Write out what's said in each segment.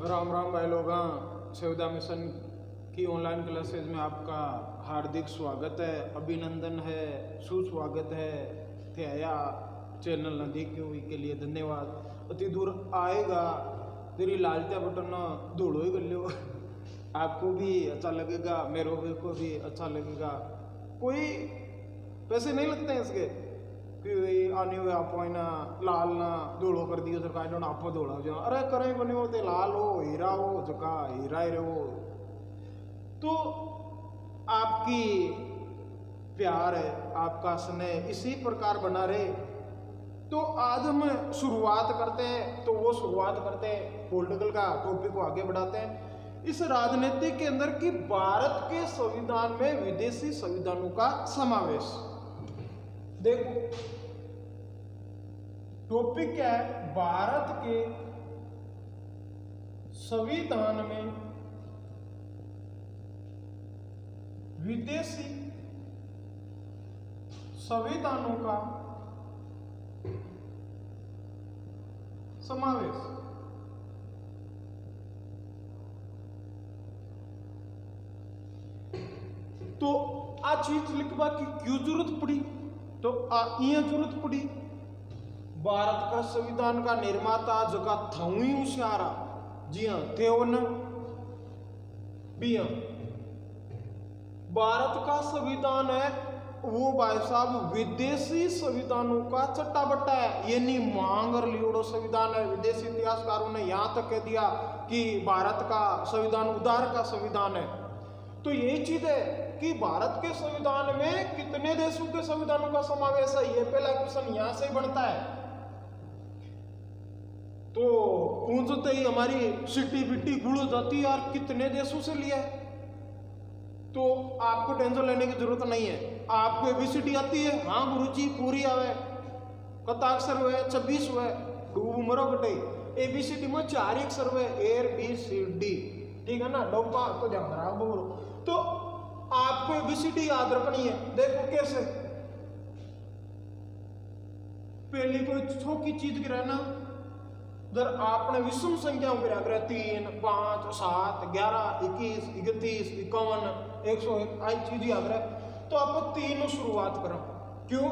राम राम भाई लोग। सेवदा मिशन की ऑनलाइन क्लासेज में आपका हार्दिक स्वागत है, अभिनंदन है, सुस्वागत है। त्याया चैनल न देखी हुई के लिए धन्यवाद। अति दूर आएगा तेरी लालचा बटन धोड़ो ही कर लो, आपको भी अच्छा लगेगा, मेरे को भी अच्छा लगेगा। कोई पैसे नहीं लगते हैं इसके कि आने हुए आप ना लाल ना धोड़ो कर दियो सरकार ने आप धोड़ा हो जाओ। अरे करें बने होते लाल हो हीरा हो जका हीरा ही रहो। तो आपकी प्यार है, आपका स्नेह इसी प्रकार बना रहे। तो आज हम शुरुआत करते हैं, तो वो शुरुआत करते हैं पॉलिटिकल का टॉपिक को आगे बढ़ाते हैं। इस राजनीति के अंदर की भारत के संविधान में विदेशी संविधानों का समावेश। देखो टॉपिक क्या है, भारत के संविधान में विदेशी संविधानों का समावेश। तो आ चीज लिखवा की क्यों जरूरत पड़ी, तो ये जरूरत पड़ी भारत का संविधान का निर्माता जगह था ही होशियारा। जी हाँ थे भी हाँ। भारत का संविधान है वो भाई साहब विदेशी संविधानों का चट्टा बट्टा है, ये नहीं मांग और लियोड़ो संविधान है। विदेशी इतिहासकारों ने यहां तक कह दिया कि भारत का संविधान उदार का संविधान है। तो यही चीज है कि भारत के संविधान में कितने देशों के संविधानों का समावेश है, ये पहला क्वेश्चन यहां से ही बनता है। तो पूछते ही हमारी सिटी बिटी गुड़ जाती है यार कितने देशों से लिया है। तो आपको टेंशन लेने की जरूरत नहीं है, आपको एबीसीडी आती है, हाँ गुरुजी पूरी आवे, कताक्षर हुए 26 हुए डूब मरो बटे। एबीसीडी में 4 अक्षर हुए एर बी सी डी, ठीक है ना, डब्बा तो ध्यान रहा बोलो। तो आपको एबीसीडी याद रखनी है। देखो कैसे, पहली कोई छोटी चीज गिरा ना, जर आपने विषम संख्याओं गिरा करे 3 5 7 11 21 31 51 101 आई चीज याद रहे, तो आपको 3 शुरुआत करो। क्यों?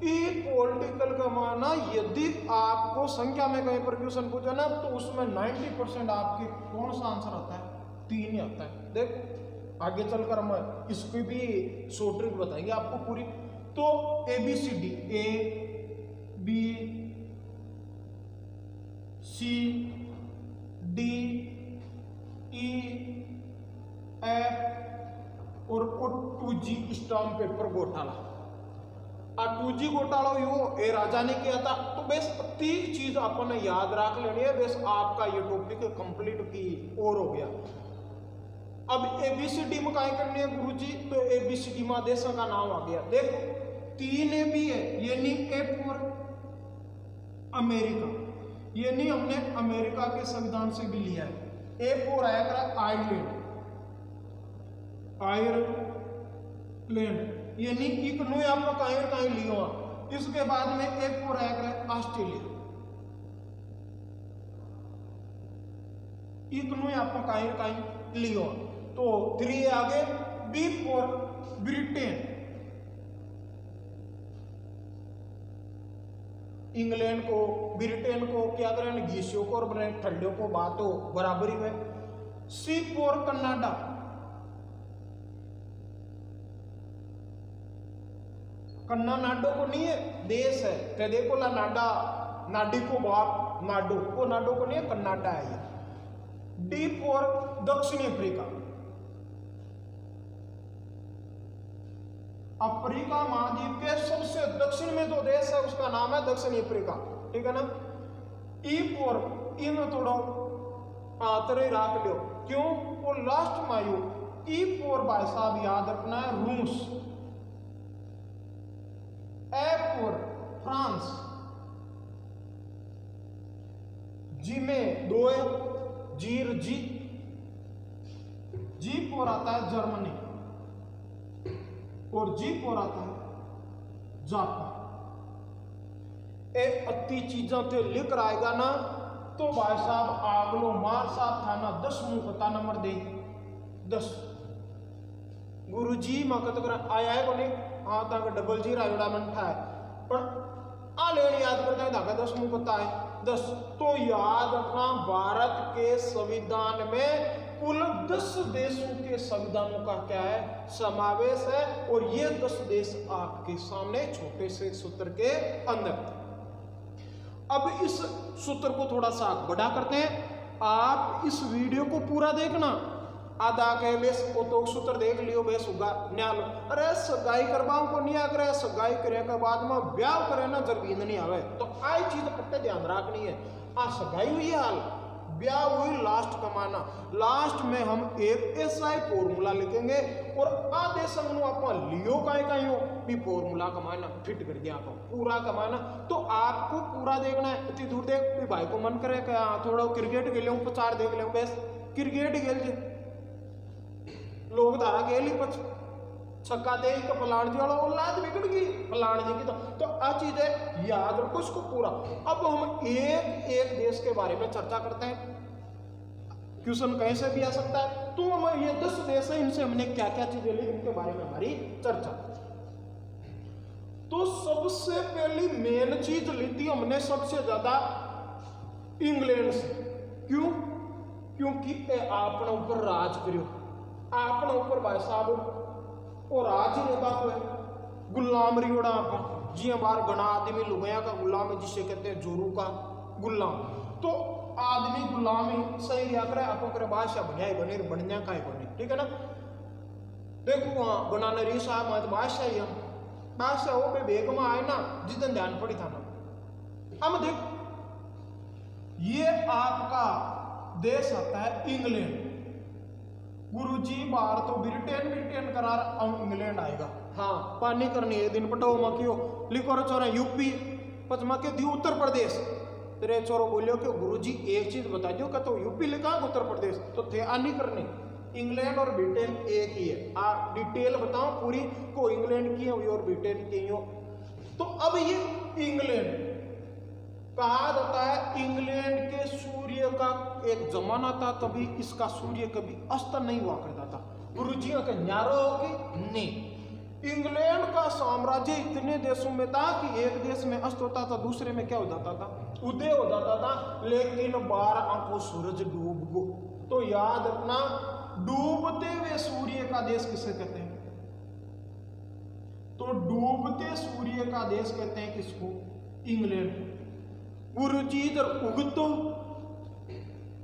ई पॉलिटिकल का माना यदि आपको संख्या में कहीं पर क्वेश्चन पूछा ना तो उसमें 90% आपके कौन सा आंसर आता है, 3 ही आता है। देखो आगे चलकर हम इसकी भी शॉर्ट ट्रिक बताएंगे आपको पूरी। तो ABCD A B C D E F और 2G स्टाम्प पेपर घोटाला। 2G घोटाला यो ए राजा ने किया था। तो बस 3 चीज अपन याद रख लेनी है, बस आपका ये टॉपिक कंप्लीट की और हो गया। अब ABCD में क्या करनी है गुरुजी, तो ABCD में देशों का नाम आ गया। देखो 3 A भी है, यानी A फॉर अमेरिका, ये नहीं हमने अमेरिका के संविधान से भी लिया है। A फॉर आयरलैंड, आयरलैंड यानी इकनो आपको कहीं लियो। इसके बाद में A फॉर ऑस्ट्रेलिया, इकनो आपको कहीं लियो। तो 3 आगे B फॉर ब्रिटेन, इंग्लैंड को ब्रिटेन को क्या करें ग्रीष्मों को और बने ठंडियों को बात हो बराबरी में। C फॉर कनाडा, कन्नाडो को नहीं है देश है, ते देखो ला नाडा नाडी को बाप नाडो को, नाडो को नहीं है कन्नाडा है ये। D फॉर दक्षिण अफ्रीका, अफ्रीका महाद्वीप के सबसे दक्षिण में जो देश है उसका नाम है दक्षिणी अफ्रीका, ठीक है ना। E फॉर इन थोड़ा आतरे राख लो, क्यों वो लास्ट मायू। E फॉर भाई साहब याद रखना है रूस। F फॉर फ्रांस, जी में 2 जीर जी, G फॉर आता है जर्मनी और G फॉर आता है जापान। ए अति चीजों ते लिख आएगा ना तो भाई साहब आगलो मार साहब थाना 10 मुंह पता नंबर दे 10 गुरु जी मकत कर आया है कोने हाँ तक डबल जी राजड़ा मंठा है पर आ लेन याद करता है धागा 10 मुंह पता है 10 तो याद रखना भारत के संविधान में कुल 10 देशों के संविधानों का क्या है समावेश है और ये 10 देश आपके सामने छोटे से सूत्र के अंदर। अब इस सूत्र को थोड़ा सा बड़ा करते हैं। आप इस वीडियो को पूरा देखना आधा के बेस को तो सूत्र देख लियो बेस होगा न्याल अरे सगाई करवाओ को नहीं आकर सगाई करे के बाद में ब्याह करे ना जरूरी नहीं आवे तो आई चीज कट्टे ध्यान रखनी है। आ सगाई हुई हाल ब्याह हुई लास्ट कमाना लास्ट में हम एक ऐसा ही फॉर्मूला लिखेंगे और आधे संग आप लियो का हो भी फॉर्मूला कमाना फिट कर दिया आपको पूरा कमाना। तो आपको पूरा देखना है इतनी दूर देख भाई को मन करे क्या थोड़ा क्रिकेट खेल प्रचार देख लो बेस क्रिकेट खेल लोग धारा खेल ही पच छक्का दे फलाण जी वाला औलाद बिगड़ गई फलाण जी की तो आ चीज है याद रखो इसको पूरा। अब हम एक एक देश के बारे में चर्चा करते हैं क्वेश्चन कहीं से भी आ सकता है तो हम ये 10 देश है इनसे हमने क्या क्या चीजें ली इनके बारे में हमारी चर्चा। तो सबसे पहली मेन चीज ली थी हमने सबसे ज्यादा इंग्लैंड से क्यों क्योंकि आपने ऊपर राज करो आपने ऊपर भाई साहब और राज ही रहता है गुलामरी उड़ा आप जी हमारे गणा आदमी लुगाया का गुलाम है जिसे कहते हैं जोरू का गुलाम। तो आदमी गुलाम ही सही रिया करे आपको करे बादशाह बनिया बने बनया का ही बने ठीक है ना। देखो वहां बनाने री साहब मत बादशाह ही बादशाह वो पे बेग में आए ना जितन ध्यान पड़ी था ना। अब देख ये आपका देश आता है इंग्लैंड गुरुजी बाहर तो ब्रिटेन करार अब इंग्लैंड आएगा हाँ पानी करनी है दिन पटाओ मकियो लिखो रे चोरा यूपी पचमा के दी उत्तर प्रदेश तेरे चोरो बोलियो कि गुरुजी एक चीज बता दियो का तो यूपी लिखा उत्तर प्रदेश तो थे आनी करनी इंग्लैंड और ब्रिटेन एक ही है आ डिटेल बताओ पूरी को इंग्लैंड की हो और ब्रिटेन की हो। तो अब ये इंग्लैंड कहा जाता है इंग्लैंड के सूर्य का एक जमाना था तभी इसका सूर्य कभी अस्त नहीं हुआ करता था गुरुजी का न्यारो होगी नहीं। इंग्लैंड का साम्राज्य इतने देशों में था कि एक देश में अस्त होता था दूसरे में क्या हो जाता था उदय हो जाता था लेकिन 12 आंखों सूरज डूब गो। तो याद रखना डूबते हुए सूर्य का देश किसे कहते हैं तो डूबते सूर्य का देश कहते हैं किसको इंग्लैंड। गुरुजी इधर उगतो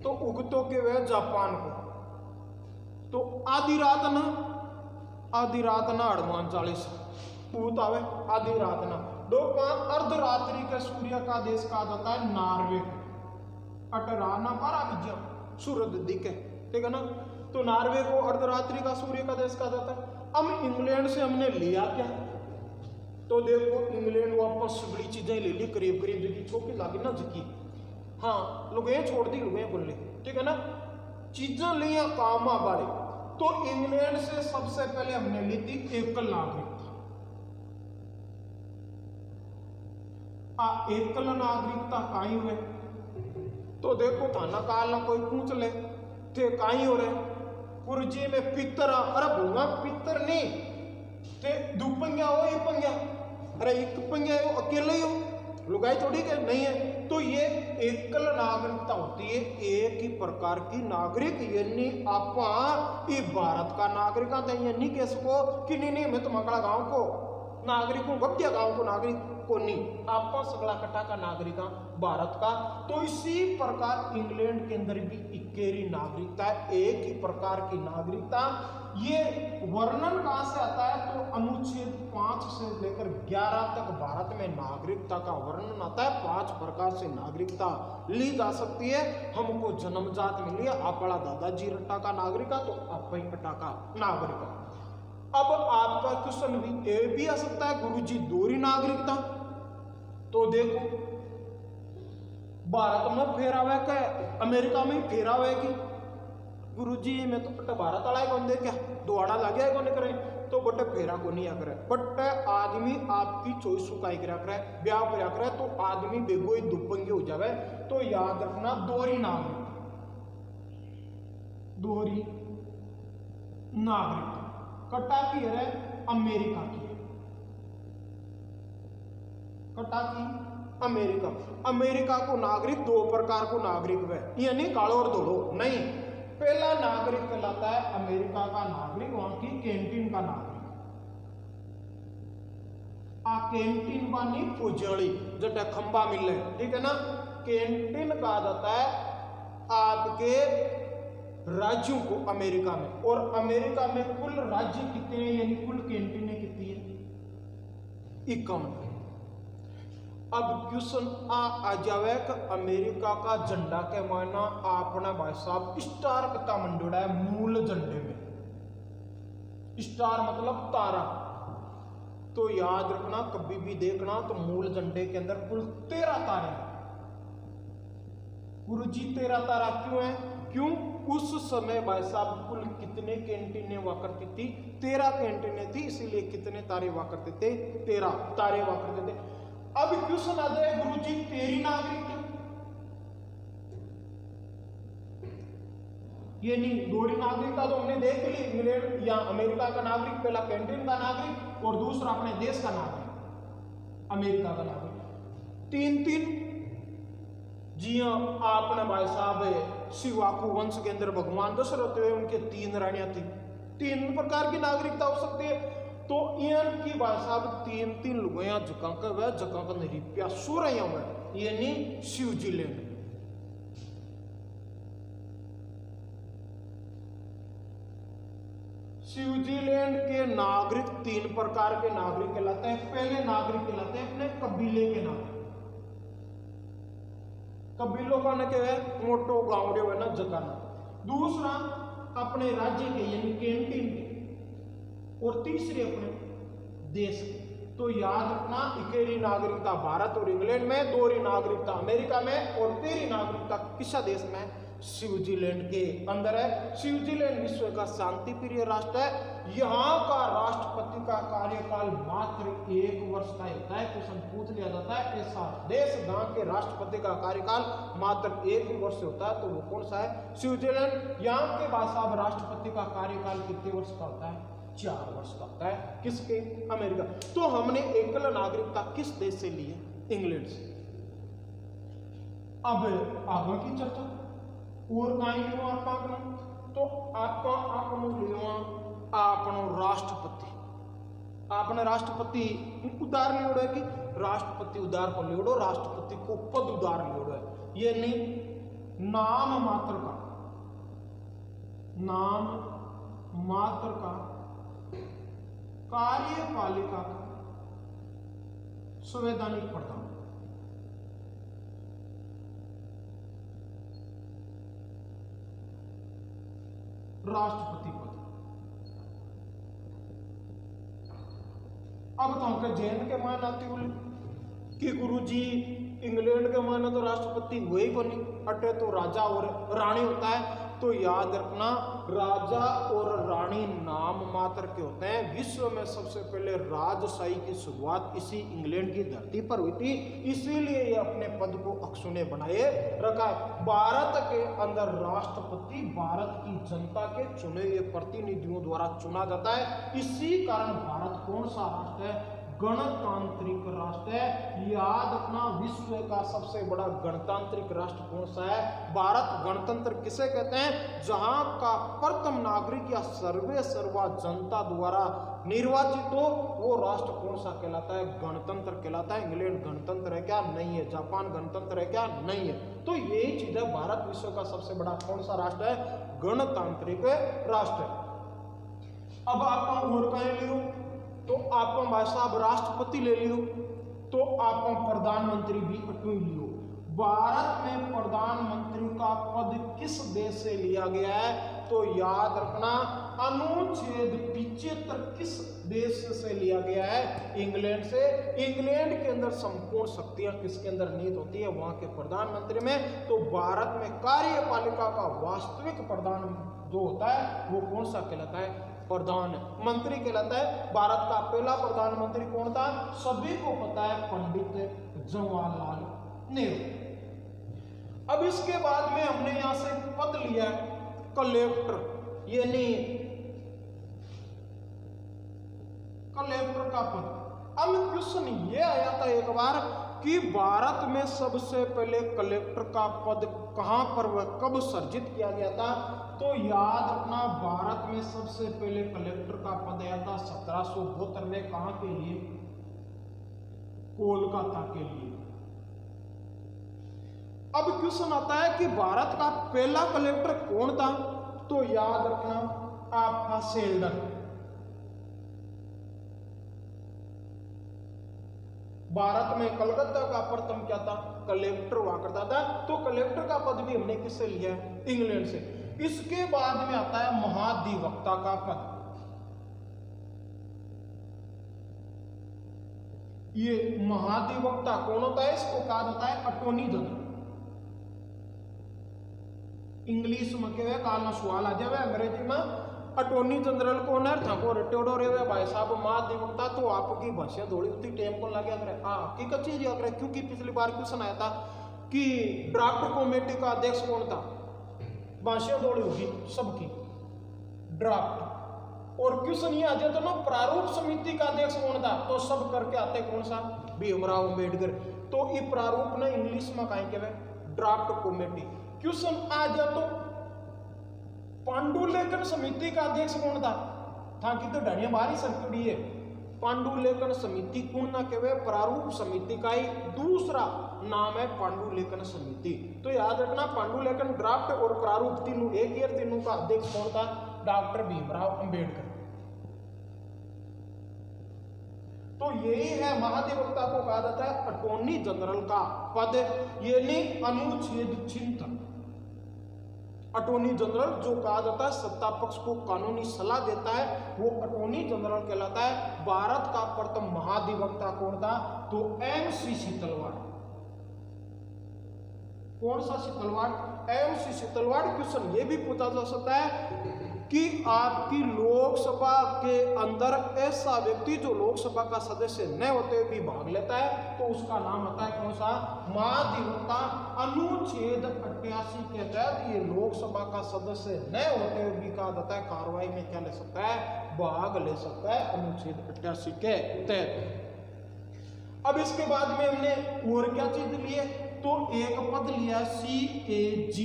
तो उगतो के वह जापान को तो आधी रात ना हनुमान 40 पूत आवे आधी रात ना दोपा अर्धरात्रि के सूर्य का देश कहा जाता है नॉर्वे 12 विजय सूरज दिखे ठीक है ना। तो नॉर्वे को अर्धरात्रि का सूर्य का देश कहा जाता है। अब इंग्लैंड से हमने लिया क्या तो देखो इंग्लैंड वापस बड़ी चीजें ले ली करीब करीब जगी छोटी लागी ना जकी हाँ लोग ये छोड़ दी लोग बोल ठीक है ना चीजें लिया काम बारे। तो इंग्लैंड से सबसे पहले हमने ली थी एकल नागरिकता एकल नागरिकता काई हुए तो देखो थाना काल ना कोई पूछ ले थे काई हो रहे गुरुजी में पितर अरे भूंगा पितर नहीं ते दुपंगा हो एक पंगा अरे एक पंगा हो अकेले ही हो लुगाई थोड़ी के नहीं है। तो ये एकल नागरिकता होती है एक ही प्रकार की नागरिक यानी आपा ये भारत का नागरिक आता है यानी कह सको कि नहीं मैं तुम्हारा गांव को नागरिक हूँ गप्तिया गांव को नागरिक को नहीं आपा सगला कटा का नागरिक भारत का। तो इसी प्रकार इंग्लैंड के अंदर भी इकेरी नागरिकता है एक ही प्रकार की नागरिकता। ये वर्णन कहां से आता है तो अनुच्छेद 5 से लेकर 11 तक भारत में नागरिकता का वर्णन आता है। 5 प्रकार से नागरिकता ली जा सकती है। हमको जन्मजात मिली है आपड़ा दादाजी रट्टा का नागरिक तो आप कटा का नागरिक। अब आपका क्वेश्चन भी ये भी आ सकता है गुरुजी दोहरी नागरिकता तो देखो भारत में फेरावे का अमेरिका में फेरावे की गुरुजी में तो भारत वाला कौन दे क्या दोड़ा लगे कौन करे तो बटे फेरा को नहीं आकर बट आदमी आपकी चॉइस को काई करा करे ब्याह करा करे तो आदमी बेगोई दुपंगे हो जावे। तो याद रखना दोहरी नागरिक कटा की है अमेरिका की, कटा की अमेरिका को नागरिक दो प्रकार को नागरिक है, यानी कालो और धोलो नहीं। पहला नागरिक कहलाता है अमेरिका का नागरिक, वहां की कैंटीन का नागरिक। कैंटीन बानी पुजड़ी जटा खंबा मिल है, ठीक है ना। कैंटीन कहा जाता है आपके राज्यों को अमेरिका में, और अमेरिका में कुल राज्य कितने हैं यानी कुल कैंटीनें कितनी है 51। अब क्वेश्चन आ जावे कि अमेरिका का झंडा के मायना अपना भाई साहब स्टार कता मंडोड़ा है मूल झंडे में, स्टार मतलब तारा। तो याद रखना कभी भी देखना तो मूल झंडे के अंदर कुल 13 तारे हैं। गुरुजी 13 तारा क्यों है? क्यों? उस समय भाई साहब कुल कितने कैंटीनें हुआ करती थी? 13 कैंटीनें थी, इसीलिए कितने तारे हुआ करते थे? 13 तारे हुआ करते थे। अब क्वेश्चन आ जाए गुरुजी तेरी नागरिक ये नहीं दोहरी नागरिकता तो हमने देख ली, इंग्लैंड या अमेरिका का नागरिक, पहला कैंटीन का नागरिक और दूसरा अपने देश का नागरिक अमेरिका का नागरिक। तीन जी हाँ, आपने भाई साहब शिवाकू वंश के अंदर भगवान दशरथ हुए, उनके 3 रानियां थी, 3 प्रकार की नागरिकता हो सकती है। तो इन की भाई साहब 3 लुगाया जका का निरिप्या सो रही हुए यानी स्विट्जरलैंड। स्विट्जरलैंड के नागरिक 3 प्रकार के नागरिक कहलाते हैं। पहले नागरिक कहलाते हैं अपने कबीले के नागरिक, कबीलों का न क्या है मोटो गांव है ना जगाना। दूसरा अपने राज्य के यानी कैंटीन के, और तीसरे अपने देश के। तो याद रखना इकेरी नागरिकता भारत और इंग्लैंड में, दोहरी नागरिकता अमेरिका में, और तेरी नागरिकता किस देश में? स्विट्जरलैंड के अंदर है। स्विट्जरलैंड विश्व का शांति प्रिय राष्ट्र है। यहाँ का राष्ट्रपति का कार्यकाल मात्र 1 वर्ष का होता है। क्वेश्चन पूछ लिया जाता है ऐसा देश जहाँ के राष्ट्रपति का कार्यकाल मात्र 1 वर्ष से होता है तो वो कौन सा है? स्विट्जरलैंड। यहाँ के बाद साहब राष्ट्रपति का कार्यकाल कितने वर्ष का होता है? 4 वर्ष का होता है। किसके? अमेरिका। तो हमने एकल नागरिकता किस देश से ली है? इंग्लैंड से। अब आगे की चर्चा और कहीं लियो आपका, तो आपका आपनो लियो आपनो राष्ट्रपति, आपने राष्ट्रपति उदार लियोड़ो है कि राष्ट्रपति उदार को लियोड़ो, राष्ट्रपति को पद उदार लियोड़ो है। ये नहीं नाम मात्र का कार्यपालिका का संवैधानिक प्रधान। राष्ट्रपति पद। अब तो हमके जैन के मान आती बोले कि गुरुजी इंग्लैंड के माने तो राष्ट्रपति वही बनी अटे तो राजा और रानी होता है। तो याद रखना राजा और रानी नाम मात्र के होते हैं। विश्व में सबसे पहले राजशाही की शुरुआत इसी इंग्लैंड की धरती पर हुई थी, इसीलिए ये अपने पद को अक्षुण्य बनाए रखा है। भारत के अंदर राष्ट्रपति भारत की जनता के चुने हुए प्रतिनिधियों द्वारा चुना जाता है। इसी कारण भारत कौन सा राष्ट्र है? गणतांत्रिक राष्ट्र है। याद रखना विश्व का सबसे बड़ा गणतांत्रिक राष्ट्र कौन सा है? भारत। गणतंत्र किसे कहते हैं? जहां का प्रथम नागरिक या सर्वा जनता द्वारा निर्वाचित हो वो राष्ट्र कौन सा कहलाता है? गणतंत्र कहलाता है। इंग्लैंड गणतंत्र है क्या? नहीं है। जापान गणतंत्र है क्या? नहीं है। तो यही चीज है, भारत विश्व का सबसे बड़ा कौन सा राष्ट्र है? गणतांत्रिक राष्ट्र। अब आप और कहें लियो तो आप भाई साहब राष्ट्रपति ले लियो, तो आप प्रधानमंत्री भी अटू लियो। भारत में प्रधानमंत्री का पद किस देश से लिया गया है? तो याद रखना अनुच्छेद 75 किस देश से लिया गया है? इंग्लैंड से। इंग्लैंड के अंदर संपूर्ण शक्तियां किसके अंदर निहित होती है? वहां के प्रधानमंत्री में। तो भारत में कार्यपालिका का वास्तविक प्रधान जो होता है वो कौन सा कहलाता है? प्रधानमंत्री कहलाता है। भारत का पहला प्रधानमंत्री कौन था? सभी को पता है, पंडित जवाहरलाल नेहरू। अब इसके बाद में हमने यहां से पद लिया कलेक्टर, यानी कलेक्टर का पद। अब क्वेश्चन ये आया था एक बार कि भारत में सबसे पहले कलेक्टर का पद कहां पर व कब सर्जित किया गया था? तो याद रखना, भारत में सबसे पहले कलेक्टर का पद आया था 1772 में। कहां के लिए? कोलकाता के लिए। अब क्वेश्चन आता है कि भारत का पहला कलेक्टर कौन था? तो याद रखना आपका सेल्डन। भारत में कलकत्ता का प्रथम क्या था? कलेक्टर हुआ करता था। तो कलेक्टर का पद भी हमने किससे लिया है? इंग्लैंड से। इसके बाद में आता है महाधिवक्ता का पद। ये महाधिवक्ता कौन होता है? इसको कहा जाता है अटॉर्नी जनरल। इंग्लिश में क्या कालना सवाल आ जाए, अंग्रेजी में अटॉर्नी जनरल कौन है? ठाकुर टेडो रे भाई साहब महाधिवक्ता। तो आपकी भाषा थोड़ी उतनी टाइम को लग गया करे। हाँ हकीकत चीज याद रहे, क्योंकि पिछली बार क्वेश्चन आया था कि ड्राफ्ट कमेटी का अध्यक्ष कौन था? भाषा थोड़ी होगी सबकी ड्राफ्ट। और क्वेश्चन ये आ जाता ना प्रारूप समिति का अध्यक्ष कौन था? तो सब करके आते कौन सा? भीमराव अम्बेडकर। तो ये प्रारूप ने इंग्लिश में कहीं के ड्राफ्ट कमेटी। क्वेश्चन आ जाए तो पांडुलेखन समिति का अध्यक्ष कौन था? कि तो ढाणिया बाहरी सरकुड़ी है। पांडुलेखन समिति कौन ना कहवे? प्रारूप समिति का ही दूसरा नाम है पांडुलेखन समिति। तो याद रखना पांडुलेखन, ड्राफ्ट और प्रारूप तीनों एक ही, तीनों का अध्यक्ष कौन था? डॉक्टर भीमराव अंबेडकर। तो यही है महाधिवक्ता को कहा जाता है अटॉर्नी जनरल का पद, यानी अनुच्छेद 76। अटॉर्नी जनरल जो कहा जाता है सत्ता पक्ष को कानूनी सलाह देता है, वो अटॉर्नी जनरल कहलाता है। भारत का प्रथम महाधिवक्ता कौन था? तो MC शीतलवाड़। कौन सा शीतलवाड़? MC शीतलवाड़। क्वेश्चन ये भी पूछा जा सकता है कि आपकी लोकसभा के अंदर ऐसा व्यक्ति जो लोकसभा का सदस्य न होते हुए भी भाग लेता है, तो उसका नाम होता है कौन सा? महाधिवक्ता। अनुच्छेद 88 के तहत ये लोकसभा का सदस्य न होते हुए भी कहा जाता है कार्रवाई में क्या ले सकता है? भाग ले सकता है, अनुच्छेद 88 के तहत। अब इसके बाद में हमने और क्या चीज लिए? तो एक पद लिया CAG,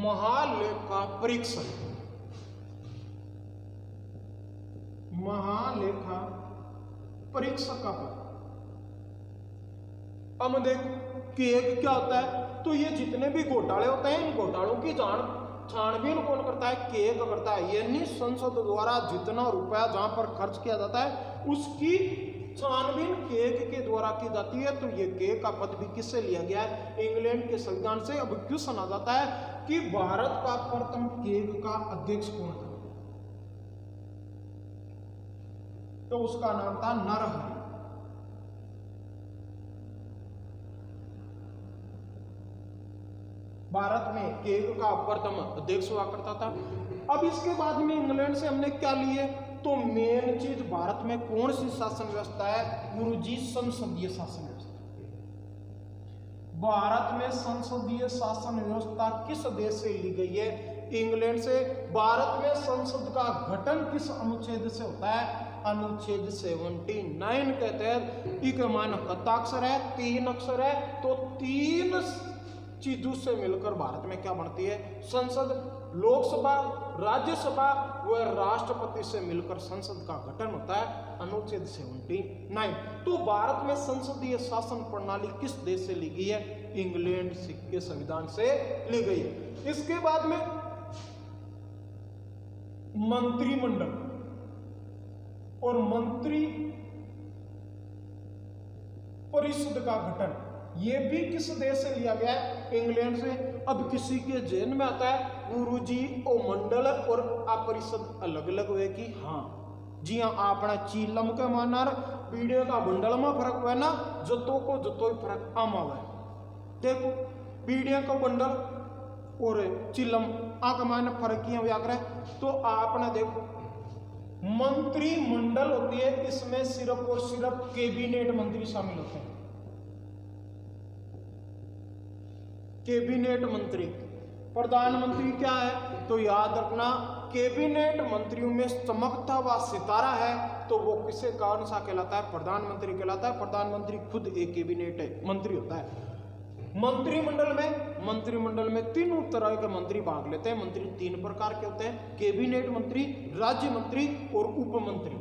महालेखा परीक्षक। महालेखा परीक्षक का पद। अब देख केग क्या होता है? तो ये जितने भी घोटाले होते हैं, इन घोटालों की छानबीन कौन करता है? केग करता है। यानी संसद द्वारा जितना रुपया जहां पर खर्च किया जाता है उसकी छानबीन केग के द्वारा की जाती है। तो ये केग का पद भी किससे लिया गया है? इंग्लैंड के संविधान से। अब क्वेश्चन आ जाता है कि भारत का प्रथम केग का अध्यक्ष कौन था? तो उसका नाम था नरहरि। भारत में केग का प्रथम अध्यक्ष हुआ करता था। अब इसके बाद में इंग्लैंड से हमने क्या लिए? तो मेन चीज भारत में कौन सी शासन व्यवस्था है? गुरुजी संसदीय शासन व्यवस्था। भारत में संसदीय शासन व्यवस्था किस देश से ली गई है? इंग्लैंड से। भारत में संसद का गठन किस अनुच्छेद से होता है? अनुच्छेद 79 के तहत। एक मान हस्ताक्षर है, 3 अक्षर है, तो 3 चीजों से मिलकर भारत में क्या बनती है? संसद। लोकसभा, राज्यसभा व राष्ट्रपति से मिलकर संसद का गठन होता है, अनुच्छेद 79। तो भारत में संसदीय शासन प्रणाली किस देश से ली गई है? इंग्लैंड के संविधान से ली गई है। इसके बाद में मंत्रिमंडल और मंत्री परिषद का गठन, ये भी किस देश से लिया गया है? इंग्लैंड से। अब किसी के जेन में आता है गुरुजी ओ मंडल और अपरिषद अलग अलग हुए कि हाँ जी हाँ, आपने चीलम के मानार पीढ़ियों का बंडल में फर्क हुआ ना, जतो को जतो ही फर्क आम हुआ है। देखो पीढ़ियों का बंडल और चिलम आका माने फर्क किया व्याग्रह। तो आपने देखो मंत्रिमंडल होती है, इसमें सिर्फ और सिर्फ कैबिनेट मंत्री शामिल होते हैं। कैबिनेट मंत्री। प्रधानमंत्री क्या है तो याद रखना, कैबिनेट मंत्रियों में चमकता हुआ सितारा है तो वो किसे कौन सा कहलाता है? प्रधानमंत्री कहलाता है। प्रधानमंत्री खुद एक कैबिनेट मंत्री होता है। मंत्रिमंडल में तीनों तरह के मंत्री भाग लेते हैं। मंत्री तीन प्रकार के होते हैं, कैबिनेट मंत्री, राज्य मंत्री और उप मंत्री।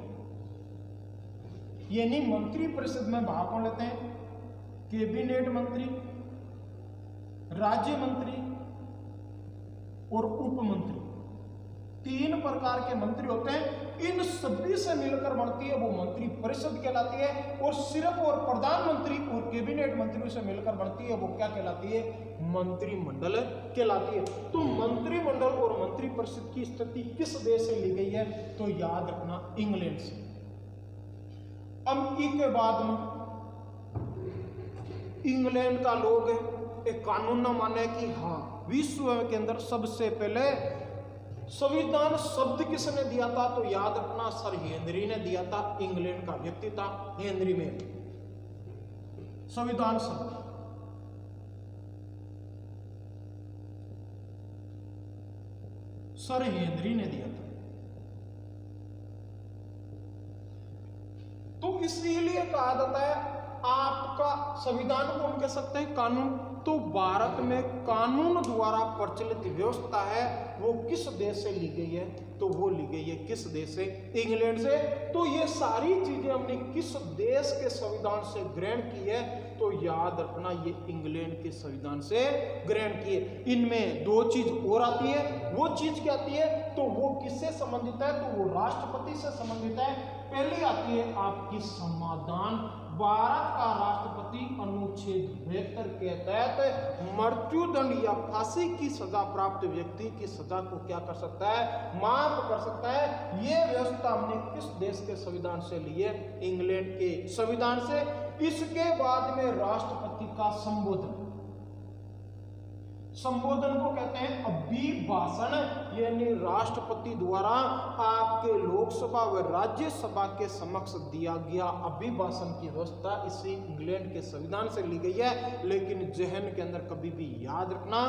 यानी मंत्री परिषद में भाग कौन लेते हैं? कैबिनेट मंत्री, राज्य मंत्री और उप मंत्री। तीन प्रकार के मंत्री होते हैं। इन सभी से मिलकर बनती है वो मंत्री परिषद कहलाती है। और सिर्फ और प्रधानमंत्री और कैबिनेट मंत्रियों से मिलकर बनती है वो क्या कहलाती है? मंत्रिमंडल कहलाती है। तो मंत्रिमंडल और मंत्री परिषद की स्थिति किस देश से ली गई है तो याद रखना, इंग्लैंड से। अब के बाद में इंग्लैंड का लोग एक कानून न माने कि हाँ, विश्व के अंदर सबसे पहले संविधान शब्द किसने दिया था तो याद रखना, सर हेनरी ने दिया था। इंग्लैंड का व्यक्ति था हेनरी में। संविधान शब्द सर हेनरी ने दिया था। तो इसीलिए कहा जाता है आपका संविधान को हम कह सकते हैं कानून। तो भारत में कानून द्वारा प्रचलित व्यवस्था है वो किस देश से ली गई है तो वो ली गई है किस देश से? इंग्लैंड से। तो ये सारी चीजें हमने किस देश के संविधान से ग्रहण की है तो याद रखना, ये इंग्लैंड के संविधान से ग्रहण की है। इनमें दो चीज और आती है। वो चीज क्या आती है तो वो किससे संबंधित है तो वो राष्ट्रपति से संबंधित है। पहली आती है आपकी समाधान। भारत का राष्ट्रपति अनुच्छेद 72 के तहत मृत्युदंड या फांसी की सजा प्राप्त व्यक्ति की सजा को क्या कर सकता है? माफ कर सकता है। ये व्यवस्था हमने किस देश के संविधान से ली है? इंग्लैंड के संविधान से। इसके बाद में राष्ट्रपति का संबोधन को कहते हैं अभिभाषण। यानी राष्ट्रपति द्वारा आपके लोकसभा व राज्यसभा के समक्ष दिया गया अभिभाषण की व्यवस्था इसी इंग्लैंड के संविधान से ली गई है। लेकिन जहन के अंदर कभी भी याद रखना,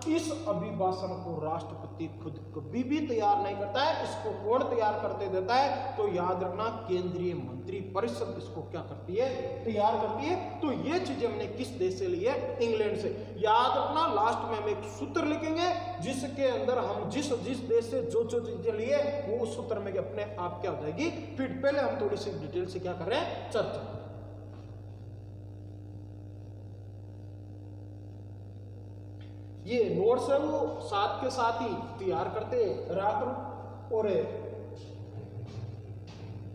इस अभिभाषण को राष्ट्रपति खुद कभी भी तैयार नहीं करता है। इसको कौन तैयार करते देता है तो याद रखना, केंद्रीय मंत्री परिषद इसको क्या करती है? तैयार करती है। तो ये चीजें हमने किस देश से ली है? इंग्लैंड से। याद रखना, लास्ट में हम एक सूत्र लिखेंगे जिसके अंदर हम जिस देश से जो चीजें लिए वो उस सूत्र में अपने आप क्या हो जाएगी। फिर पहले हम थोड़ी सी डिटेल से क्या कर रहे हैं? चर्चा। ये नोट्स है वो साथ के साथ ही तैयार करते रहा करो और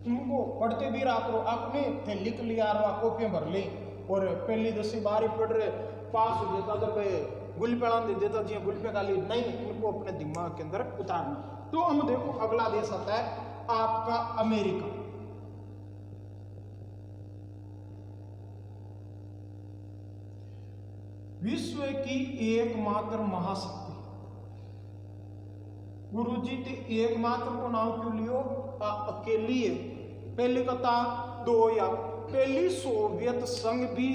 उनको पढ़ते भी रहा करो। आपने थे लिख लिया कॉपियां भर ली और पहली 10वीं 12वीं पढ़ रहे पास हो जाता तो भाई गुलपेड़ा दे देता जी गुलपे गाली नहीं, इनको अपने दिमाग के अंदर उतारना। तो हम देखो अगला देश आता है आपका अमेरिका। विश्व की एकमात्र महाशक्ति। गुरुजी ते एकमात्र को नाम क्यों लियो? अकेली है। पहली कथा दो या पहली सोवियत संघ भी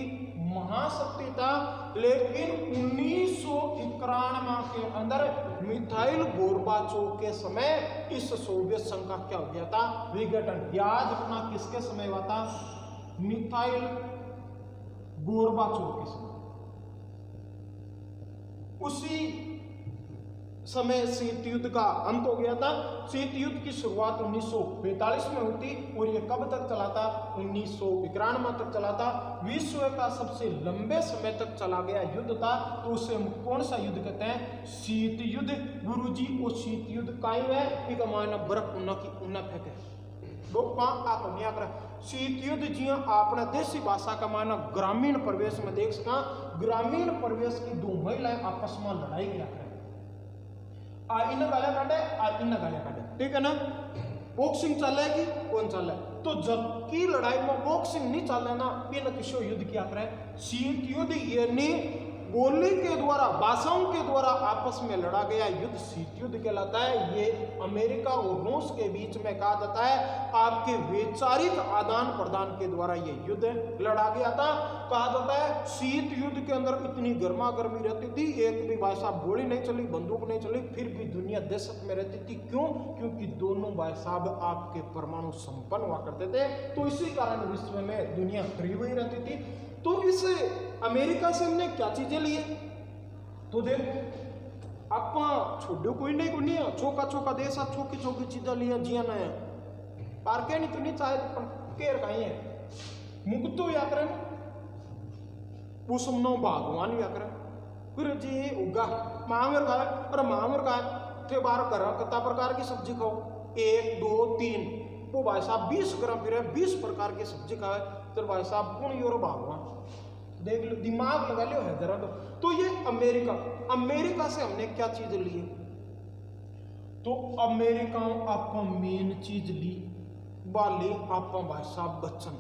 महाशक्ति था, लेकिन 1991 के अंदर मिखाइल गोर्बाचोव के समय इस सोवियत संघ का क्या हो गया था? विघटन। याद रखना किसके समय हुआ था? मिखाइल गोर्बाचोव के समय। उसी समय शीत युद्ध का अंत हो गया था। शीत युद्ध की शुरुआत 1945 में हुई थी और ये कब तक चला था? 1991 तक चला था। विश्व का सबसे लंबे समय तक चला गया युद्ध था। तो उसे हम कौन सा युद्ध कहते हैं? शीत युद्ध। गुरुजी वो शीत युद्ध कायम है, एक मायना बर्फ उन्ना की उन्ना फेंके शीत युद्ध जी आपने देसी भाषा का माना ग्रामीण परिवेश में देख सका। ग्रामीण परिवेश की दो महिलाएं आपस में लड़ाई किया करें, इन गालियां काटे इन गालियां काटे, ठीक है ना। बॉक्सिंग चलेगी कौन चले? तो जबकि लड़ाई में बॉक्सिंग नहीं चले ना, इन किसी युद्ध क्या करे? शीत युद्ध। यानी बोली के द्वारा, भाषाओं के द्वारा आपस में लड़ा गया युद्ध शीत युद्ध कहलाता है। ये अमेरिका और रूस के बीच में कहा जाता है आपके वैचारिक आदान प्रदान के द्वारा ये युद्ध लड़ा गया था। कहा जाता है शीत युद्ध के अंदर इतनी गर्मा गर्मी रहती थी, एक भी भाई साहब गोली नहीं चली, बंदूक नहीं चली, फिर भी दुनिया दहशत में रहती थी। क्यों? क्योंकि दोनों भाई साहब आपके परमाणु संपन्न हुआ करते थे, तो इसी कारण विश्व में दुनिया फ्री हुई रहती थी। तो इस अमेरिका से हमने क्या चीजें लिए? तो देख आप छोड़ो कोई नहीं को नहीं, चौका चौका देश छोकी चौकी चीजें लिया जिया ना है पार्के नहीं तो नहीं चाहे केर कहीं है मुक्त तो या करें पुसम नो भगवान या करें फिर जी उगा मांगर खाए और मांगर खाए थे बार कर कितना प्रकार की सब्जी खाओ 1 2 3 वो भाई साहब 20 ग्राम फिर 20 प्रकार की सब्जी खाए तो भाई साहब कौन योर भगवान देख लो, दिमाग लगा लियो है जरा। तो ये अमेरिका से हमने क्या चीज ली? तो अमेरिका आप मेन चीज ली वाली आप भाई साहब वचन।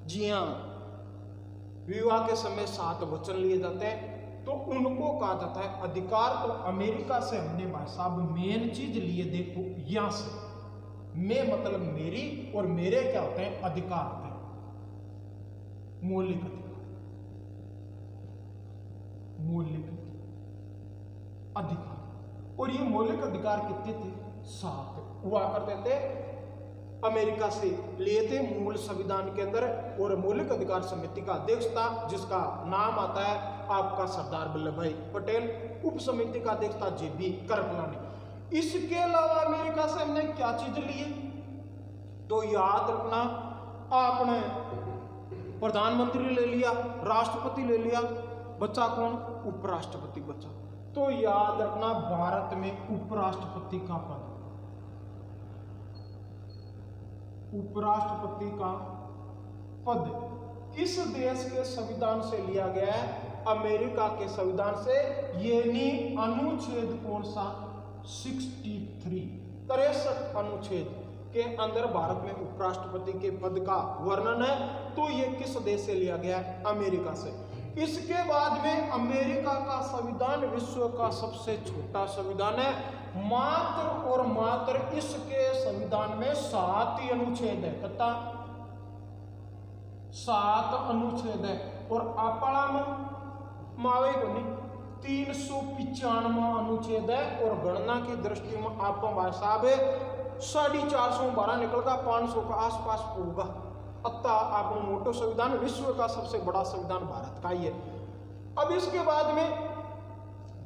जी हाँ, विवाह के समय 7 वचन लिए जाते हैं, तो उनको कहा जाता है अधिकार। तो अमेरिका से हमने भाई साहब मेन चीज लिए। देखो यहां से मैं मतलब मेरी और मेरे क्या होते हैं? अधिकार होते हैं, मौलिक अधिकार। मौलिक अधिकार, और ये मौलिक अधिकार कितने थे? 7 हुआ करते थे। अमेरिका से लिए थे मूल संविधान के अंदर, और मौलिक अधिकार समिति का अध्यक्ष था जिसका नाम आता है आपका सरदार वल्लभ भाई पटेल। उप समिति का अध्यक्ष था JB कृपलानी। इसके अलावा अमेरिका से हमने क्या चीज ली? तो याद रखना, आपने प्रधानमंत्री ले लिया, राष्ट्रपति ले लिया, बच्चा कौन? उपराष्ट्रपति बच्चा। तो याद रखना भारत में उपराष्ट्रपति का पद, उपराष्ट्रपति का पद किस देश के संविधान से लिया गया है? अमेरिका के संविधान से। ये नहीं अनुच्छेद कौन सा? 63 अनुच्छेद के अंदर भारत में उपराष्ट्रपति के पद का वर्णन है। तो ये किस देश से लिया गया है? अमेरिका से। इसके बाद में अमेरिका का संविधान विश्व का सबसे छोटा संविधान है, मात्र और मात्र इसके संविधान में 7 ही अनुच्छेद है। कितना? 7 अनुच्छेद है। और आपड़ा में मावे को नहीं 395 अनुच्छेद है। और गणना की दृष्टि में आप भाई साहब 450 निकलगा, 500 का आसपास होगा। अतः आप मोटो संविधान विश्व का सबसे बड़ा संविधान भारत का ही है। अब इसके बाद में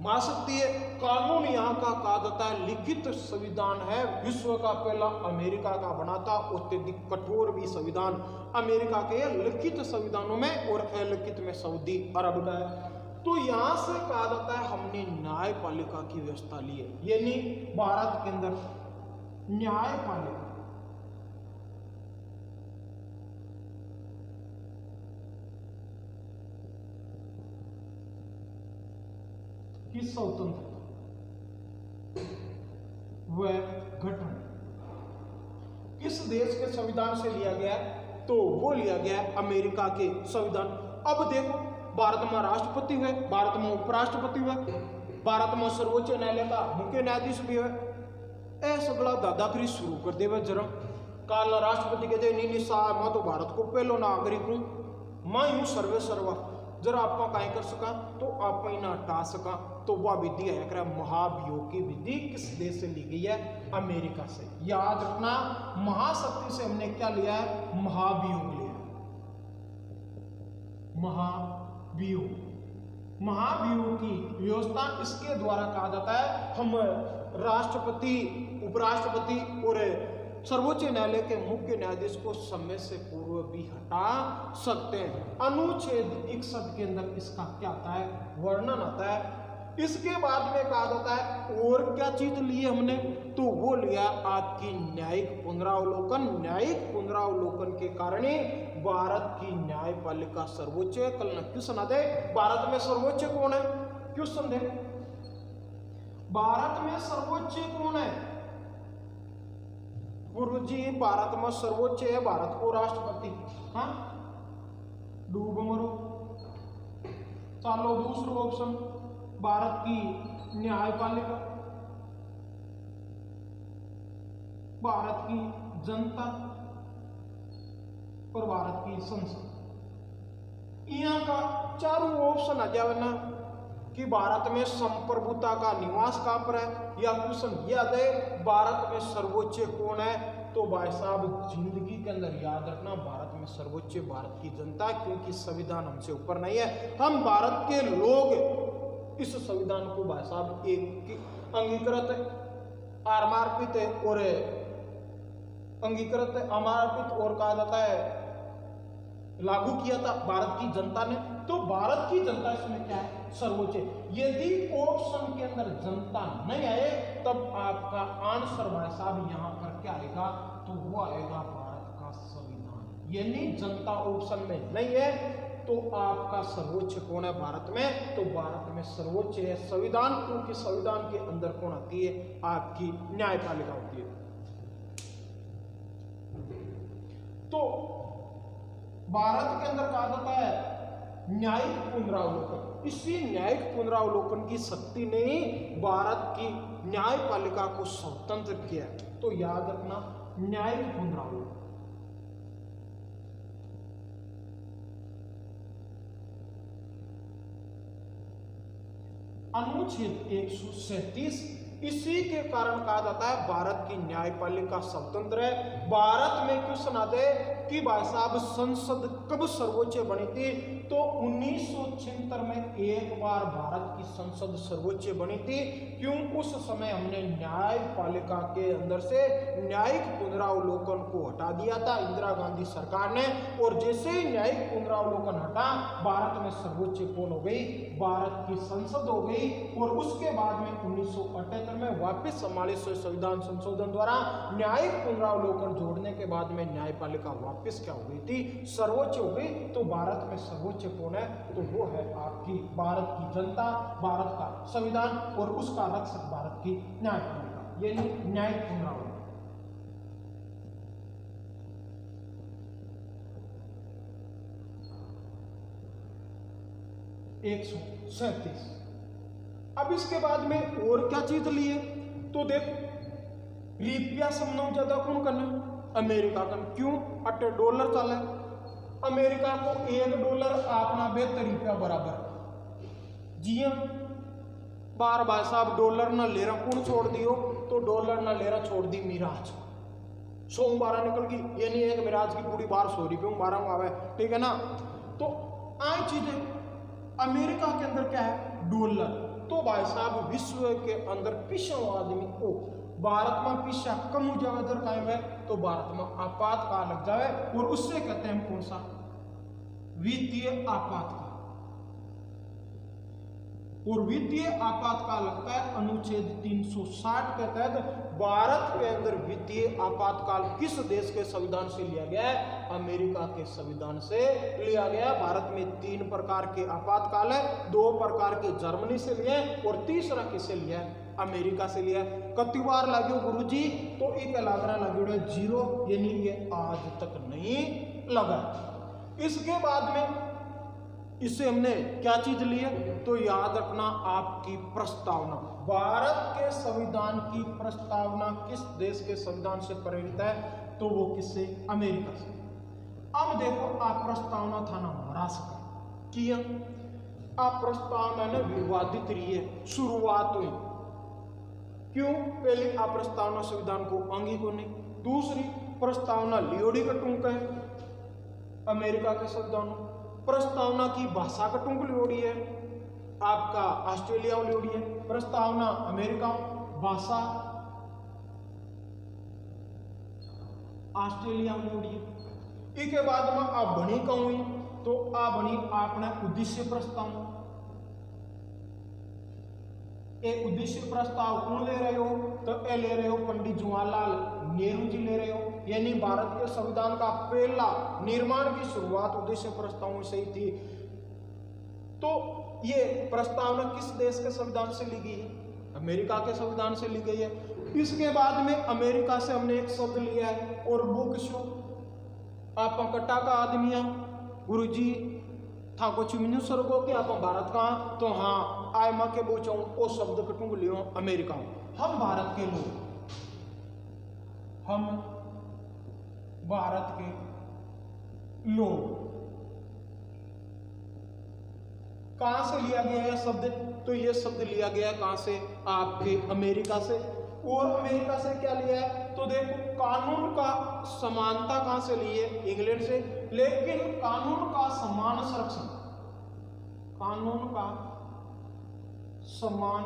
महाशक्ति कानून यहाँ का कहा जाता है लिखित संविधान है। विश्व का पहला अमेरिका का बना था, अत्यधिक कठोर भी संविधान अमेरिका के लिखित संविधानों में, और अलिखित में सऊदी अरब का है। तो यहाँ से कहा जाता है हमने न्यायपालिका की व्यवस्था ली है, यानी भारत के अंदर न्यायपालिका की स्वतंत्रता व गठन किस देश के संविधान से लिया गया? तो वो लिया गया अमेरिका के संविधान। अब देखो, भारत में राष्ट्रपति हुए, भारत में उपराष्ट्रपति हुए, भारत में सर्वोच्च न्यायालय का मुख्य न्यायाधीश भी है। ऐसा बड़ा दादागिरी शुरू कर दे जरा। काल राष्ट्रपति कहते नहीं साहब मैं तो भारत को पहलो नागरिक हूं, मैं हूं सर्वे सर्वा, जरा आप कहीं कर सका तो आप ही ना हटा सका। तो वह विधि है महाभियोग की विधि किस देश से ली गई है? अमेरिका से। याद रखना, महाशक्ति से हमने क्या लिया है? महाभियोग लिया। महाभियोग की व्यवस्था इसके द्वारा कहा जाता है हम राष्ट्रपति, उपराष्ट्रपति और सर्वोच्च न्यायालय के मुख्य न्यायाधीश को समय से पूर्व भी हटा सकते हैं। अनुच्छेद 61 के अंदर इसका क्या आता है? वर्णन आता है। इसके बाद में कहा जाता है और क्या चीज ली हमने? तो वो लिया आपकी न्यायिक पुनरावलोकन। न्यायिक पुनरावलोकन के कारण ही भारत की न्यायपालिका सर्वोच्च है। कल क्वेश्चन आते भारत में सर्वोच्च कौन है? क्वेश्चन दे, भारत में सर्वोच्च कौन है? गुरुजी भारत में सर्वोच्च है भारत को राष्ट्रपति। हाँ, डूब मरो चालो दूसरा ऑप्शन, भारत की न्यायपालिका, भारत की जनता और भारत की संसद। यहाँ का चारों ऑप्शन आ जावे ना कि भारत में संप्रभुता का निवास कहां पर है, या क्वेश्चन याद है भारत में सर्वोच्च कौन है, तो भाई साहब जिंदगी के अंदर याद रखना भारत में सर्वोच्च भारत की जनता, क्योंकि संविधान हमसे ऊपर नहीं है, हम भारत के लोग इस संविधान को भाई साहब एक अंगीकृत आमर्पित है और अंगीकृत अमर्पित और कहा जाता है लागू किया था भारत की जनता ने। तो भारत की जनता इसमें क्या है, सर्वोच्च। यदि ऑप्शन के अंदर जनता नहीं आए तब आपका आंसर भाई साहब यहां पर क्या आएगा, तो वो आएगा भारत का संविधान। यानी जनता ऑप्शन में नहीं है तो आपका सर्वोच्च कौन है भारत में, तो भारत में सर्वोच्च है संविधान, क्योंकि संविधान के अंदर कौन आती है, आपकी न्यायपालिका होती है। तो भारत के अंदर कहा जाता है न्यायिक पुनरावलोकन। इसी न्यायिक पुनरावलोकन की शक्ति ने भारत की न्यायपालिका को स्वतंत्र किया। तो याद रखना न्यायिक पुनरावलोकन। अनुच्छेद 137 इसी के कारण कहा जाता है भारत की न्यायपालिका स्वतंत्र है। भारत में क्वेश्चन आते हैं कि भाई साहब संसद कब सर्वोच्च बनी थी, तो 1976 में एक बार भारत की संसद सर्वोच्च बनी थी। क्यों, उस समय हमने न्यायपालिका के अंदर से न्यायिक पुनरावलोकन को हटा दिया था इंदिरा गांधी सरकार ने, और जैसे ही न्यायिक पुनरावलोकन हटा भारत में सर्वोच्च कौन हो गई, भारत की संसद हो गई। और उसके बाद में 1978 में वापस 44वें संविधान संशोधन द्वारा न्यायिक पुनरावलोकन जोड़ने के बाद में न्यायपालिका वापस क्या हो गई थी, सर्वोच्च हो गई। तो भारत में सर्वोच्च कौन है, तो वो है आपकी भारत की जनता, भारत का संविधान और उसका रक्षक भारत की न्यायपालिका, यानी न्यायिक पुनरावलोकन। 137। अब इसके बाद में और क्या चीज लिए, तो देखो रुपया समझो ज्यादा कौन करना, अमेरिका का। क्यों, अटे डॉलर चले, अमेरिका को $1 अपना 72 रुपया बराबर। जी हाँ, बार भाई साहब डॉलर ना ले रहा कौन छोड़ दियो, तो डॉलर ना ले रहा छोड़ दी मिराज। सोमवार निकल गई, यानी एक मिराज की पूरी 1200 रुपये 12 आवे, ठीक है ना। तो आई चीजें अमेरिका के अंदर क्या है, डॉलर। तो भाई साहब विश्व के अंदर पिछड़ा आदमी को भारत में पिछा कम हो जाए इधर कायम है, तो भारत में आपातकाल लग जाए, और उससे कहते हैं कौन सा, वित्तीय आपातकाल। और वित्तीय आपातकाल लगता है अनुच्छेद 360 के तहत। भारत के अंदर वित्तीय आपातकाल किस देश के संविधान से लिया गया है, अमेरिका के संविधान से लिया गया। भारत में 3 प्रकार के आपातकाल है, 2 प्रकार के जर्मनी से लिए और तीसरा किससे लिया है, अमेरिका से लिया। कति बार लागू गुरुजी, तो एक लागना लगे 0, यानी ये आज तक नहीं लगा। इसके बाद में इससे हमने क्या चीज ली है, तो याद रखना आपकी प्रस्तावना। भारत के संविधान की प्रस्तावना किस देश के संविधान से प्रेरित है, तो वो किससे, अमेरिका से। अब देखो आप प्रस्तावना था ना महाराष्ट्र किया, आप प्रस्तावना ने विवादित रही है, शुरुआत हुई। क्यों, पहले आप प्रस्तावना संविधान को अंगी को नहीं, दूसरी प्रस्तावना लियोडी का टूंक है अमेरिका के संविधान, प्रस्तावना की भाषा का टूंक लियोडी है आपका ऑस्ट्रेलिया में लियोडी है, प्रस्तावना अमेरिका, भाषा ऑस्ट्रेलिया में लियोडी है। इसके बाद में आप बनी कहूँ हुई, तो आ बनी आपने उद्देश्य प्रस्तावना। एक उद्देश्य प्रस्ताव कौन ले रहे हो, तो ए ले रहे हो पंडित जवाहरलाल नेहरू जी ले रहे हो, यानी भारत के संविधान का पहला निर्माण की शुरुआत उद्देश्य प्रस्ताव से ही थी। तो ये प्रस्तावना किस देश के संविधान से ली गई है, अमेरिका के संविधान से ली गई है। इसके बाद में अमेरिका से हमने एक शब्द लिया है, और वो किसो आप कट्टा का आदमी गुरु जी, था को चिमनी सरगो कि आप भारत का, तो हाँ आय माँ के बोचाऊं ओ शब्द कटूंग लियो अमेरिका। हम भारत के लोग, हम भारत के लोग, कहां से लिया गया है शब्द? तो ये शब्द लिया गया है कहां से? आपके अमेरिका से। और अमेरिका से क्या लिया है? तो देखो कानून का समानता कहां से ली है? इंग्लैंड से। लेकिन कानून का समान संरक्षण, कानून का समान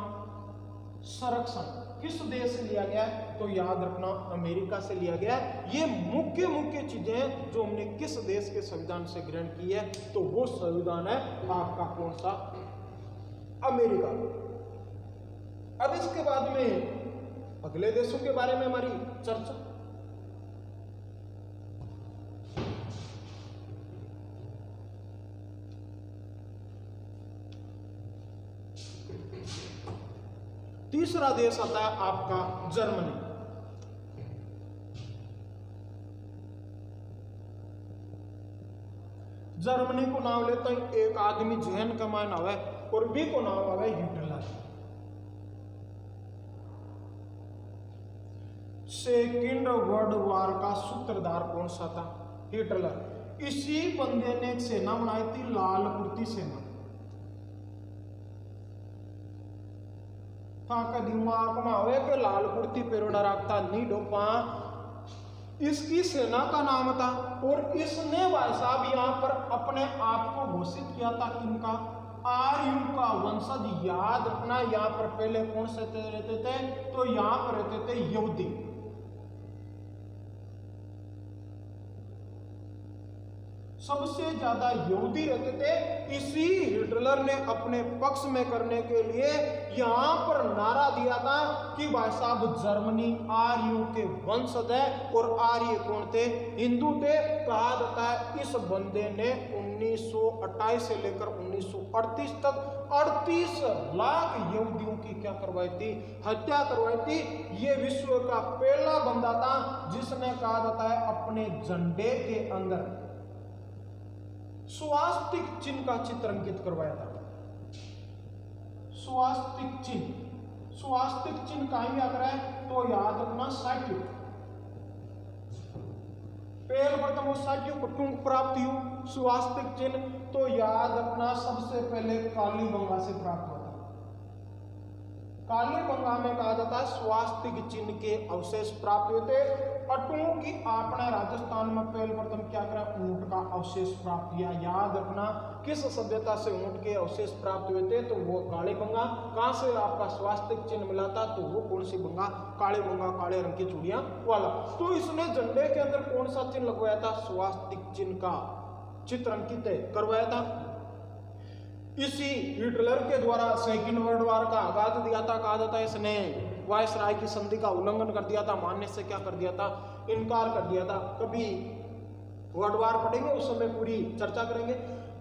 संरक्षण किस देश से लिया गया है? तो याद रखना अमेरिका से लिया गया है। ये मुख्य मुख्य चीजें हैं जो हमने किस देश के संविधान से ग्रहण की है, तो वो संविधान है आपका कौन सा? अमेरिका। अब इसके बाद में अगले देशों के बारे में हमारी चर्चा। तीसरा देश आता है आपका जर्मनी। जर्मनी को नाम लेते हैं एक आदमी जहन का मान आवे और बी को नाम आवे हिटलर। सेकेंड वर्ल्ड वॉर का सूत्रधार कौन सा था? हिटलर। इसी बंदे ने एक सेना बनाई थी, लाल कुर्ती सेना। का दिमाग में आवे कि लाल कुर्ती पेरोडा रखता नहीं डोपा, इसकी सेना का नाम था। और इसने भाई साहब यहाँ पर अपने आप को घोषित किया था किनका? आर्यू का वंशज। याद रखना यहाँ पर पहले कौन से रहते थे? तो यहाँ पर रहते थे यहूदी। सबसे ज्यादा यहूदी रहते थे। इसी हिटलर ने अपने पक्ष में करने के लिए यहां पर नारा दिया था कि भाई साहब जर्मनी आर्यों के वंशज है। और आर्य कौन थे? हिंदू थे। कहा जाता है इस बंदे ने 1928 से लेकर 1938 तक 38 लाख यहूदियों की क्या करवाई थी? हत्या करवाई थी। ये विश्व का पहला बंदा था जिसने कहा जाता है अपने झंडे के अंदर स्वास्तिक चिन्ह का चित्र अंकित करवाया था। स्वास्तिक चिन्ह, स्वास्तिक चिन्ह कहां याद रहा है? तो याद रखना साइट्यू। पहले प्रथम वो साइट्यू को प्राप्त हुई स्वास्तिक चिन्ह, तो याद रखना सबसे पहले कालीबंगा से प्राप्त हुआ था। कालीबंगा में कहा जाता है स्वास्तिक चिन्ह के अवशेष प्राप्त हुए थे। अटू की आपने राजस्थान में पहले प्रथम क्या करा? ऊंट का अवशेष प्राप्त किया। याद रखना किस सभ्यता से ऊंट के अवशेष प्राप्त हुए थे? तो वो कालीबंगा। कहां से आपका स्वास्तिक चिन्ह मिला था? तो वो कौन सी बंगा? कालीबंगा, काले रंग की चूड़ियां वाला। तो इसने झंडे के अंदर कौन सा चिन्ह लगवाया था? स्वास्तिक चिन्ह का चित्र अंकित करवाया था। इसी हिटलर के द्वारा सेकेंड वर्ल्ड वॉर का आगाज दिया था। कहा जाता है इसने वायसराय की संधि का उल्लंघन कर दिया था, मानने से क्या कर दिया था? इनकार कर दिया था। कभी वर्ल्ड वॉर पढ़ेंगे उस समय पूरी चर्चा करेंगे।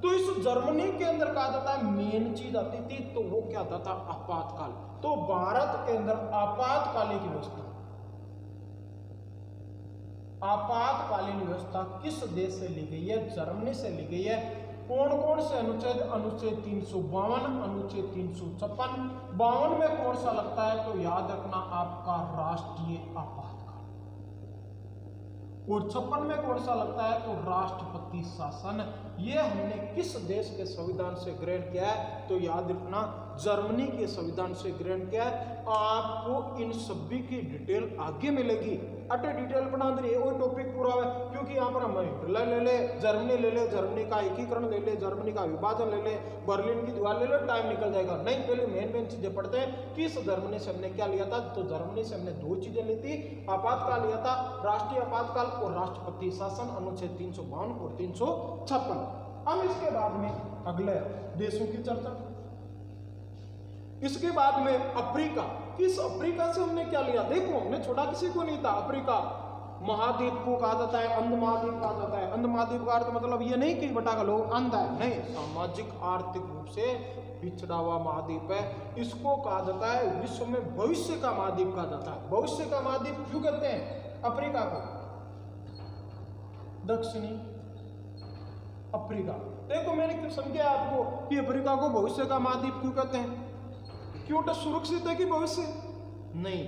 तो इस जर्मनी के अंदर कहा जाता है मेन चीज आती थी, तो वो क्या आता था? आपातकाल। तो भारत के अंदर आपातकालीन व्यवस्था, आपातकालीन व्यवस्था किस देश से ली गई है? जर्मनी से ली गई है। कौन कौन से अनुच्छेद? अनुच्छेद 352, अनुच्छेद 356। 52 में कौन सा लगता है? तो याद रखना आपका राष्ट्रीय आपातकाल। और 56 में कौन सा लगता है? तो राष्ट्रपति शासन। ये हमने किस देश के संविधान से ग्रहण किया है? तो याद रखना जर्मनी के संविधान से ग्रहण किया है। आपको इन सभी की डिटेल आगे मिलेगी। अटे डिटेल बना दे वो टॉपिक पूरा है, क्योंकि यहाँ पर हम हिटलर ले ले, जर्मनी ले ले, जर्मनी का एकीकरण ले ले, जर्मनी का विभाजन ले ले, बर्लिन की दीवार ले ले, टाइम निकल जाएगा। नहीं, पहले मेन चीजें पढ़ते हैं कि इस जर्मनी से हमने क्या लिया था। तो जर्मनी से हमने दो चीजें ली थी, आपातकाल लिया था, राष्ट्रीय आपातकाल और राष्ट्रपति शासन, अनुच्छेद 352 और 356। हम इसके बाद में अगले देशों की चर्चा। इसके बाद में अफ्रीका। इस अफ्रीका से हमने क्या लिया? देखो हमने छोड़ा किसी को नहीं था। अफ्रीका महाद्वीप को कहा जाता है अंध महाद्वीप कहा जाता है। अंध महाद्वीप का अर्थ मतलब ये नहीं कि बटा का लोग अंध है, नहीं, सामाजिक आर्थिक रूप से पिछड़ा हुआ महाद्वीप है। इसको कहा जाता है विश्व में भविष्य का महाद्वीप कहा जाता है। भविष्य का महाद्वीप क्यों कहते हैं अफ्रीका को? दक्षिणी अफ्रीका। देखो मैंने क्यों समझाया आपको कि अफ्रीका को भविष्य का महाद्वीप क्यों कहते हैं? क्यों तो सुरक्षित है कि भविष्य नहीं।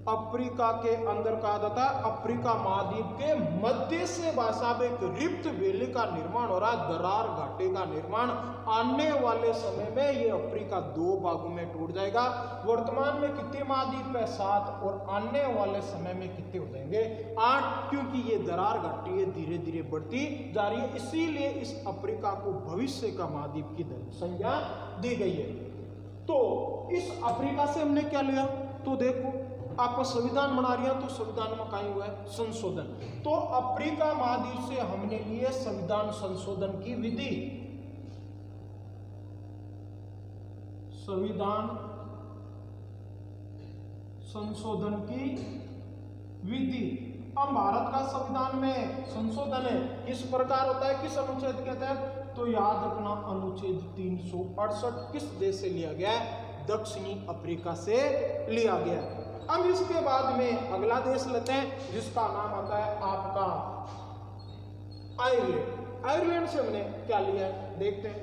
अफ्रीका के अंदर कहा जाता है अफ्रीका महाद्वीप के मध्य से भाषा एक रिफ्ट वैली का निर्माण हो रहा है, दरार घाटी का निर्माण। आने वाले समय में ये अफ्रीका 2 भागों में टूट जाएगा। वर्तमान में कितने महाद्वीप है? 7, और आने वाले समय में कितने हो जाएंगे? 8, क्योंकि ये दरार घाटी धीरे धीरे बढ़ती जा रही है, इसीलिए इस अफ्रीका को भविष्य का महाद्वीप की संज्ञा दी गई है। तो इस अफ्रीका से हमने क्या लिया? तो देखो आपको संविधान बना रही है, तो संविधान में कहीं हुआ है संशोधन। तो अफ्रीका महाद्वीप से हमने लिए संविधान संशोधन की विधि, संविधान संशोधन की विधि। अब भारत का संविधान में संशोधन है किस प्रकार होता है, किस अनुच्छेद के तहत? तो याद रखना अनुच्छेद 368 किस देश से लिया गया है? दक्षिणी अफ्रीका से लिया गया है। अब इसके बाद में अगला देश लेते हैं जिसका नाम आता है आपका आयरलैंड। आयरलैंड से हमने क्या लिया है देखते हैं।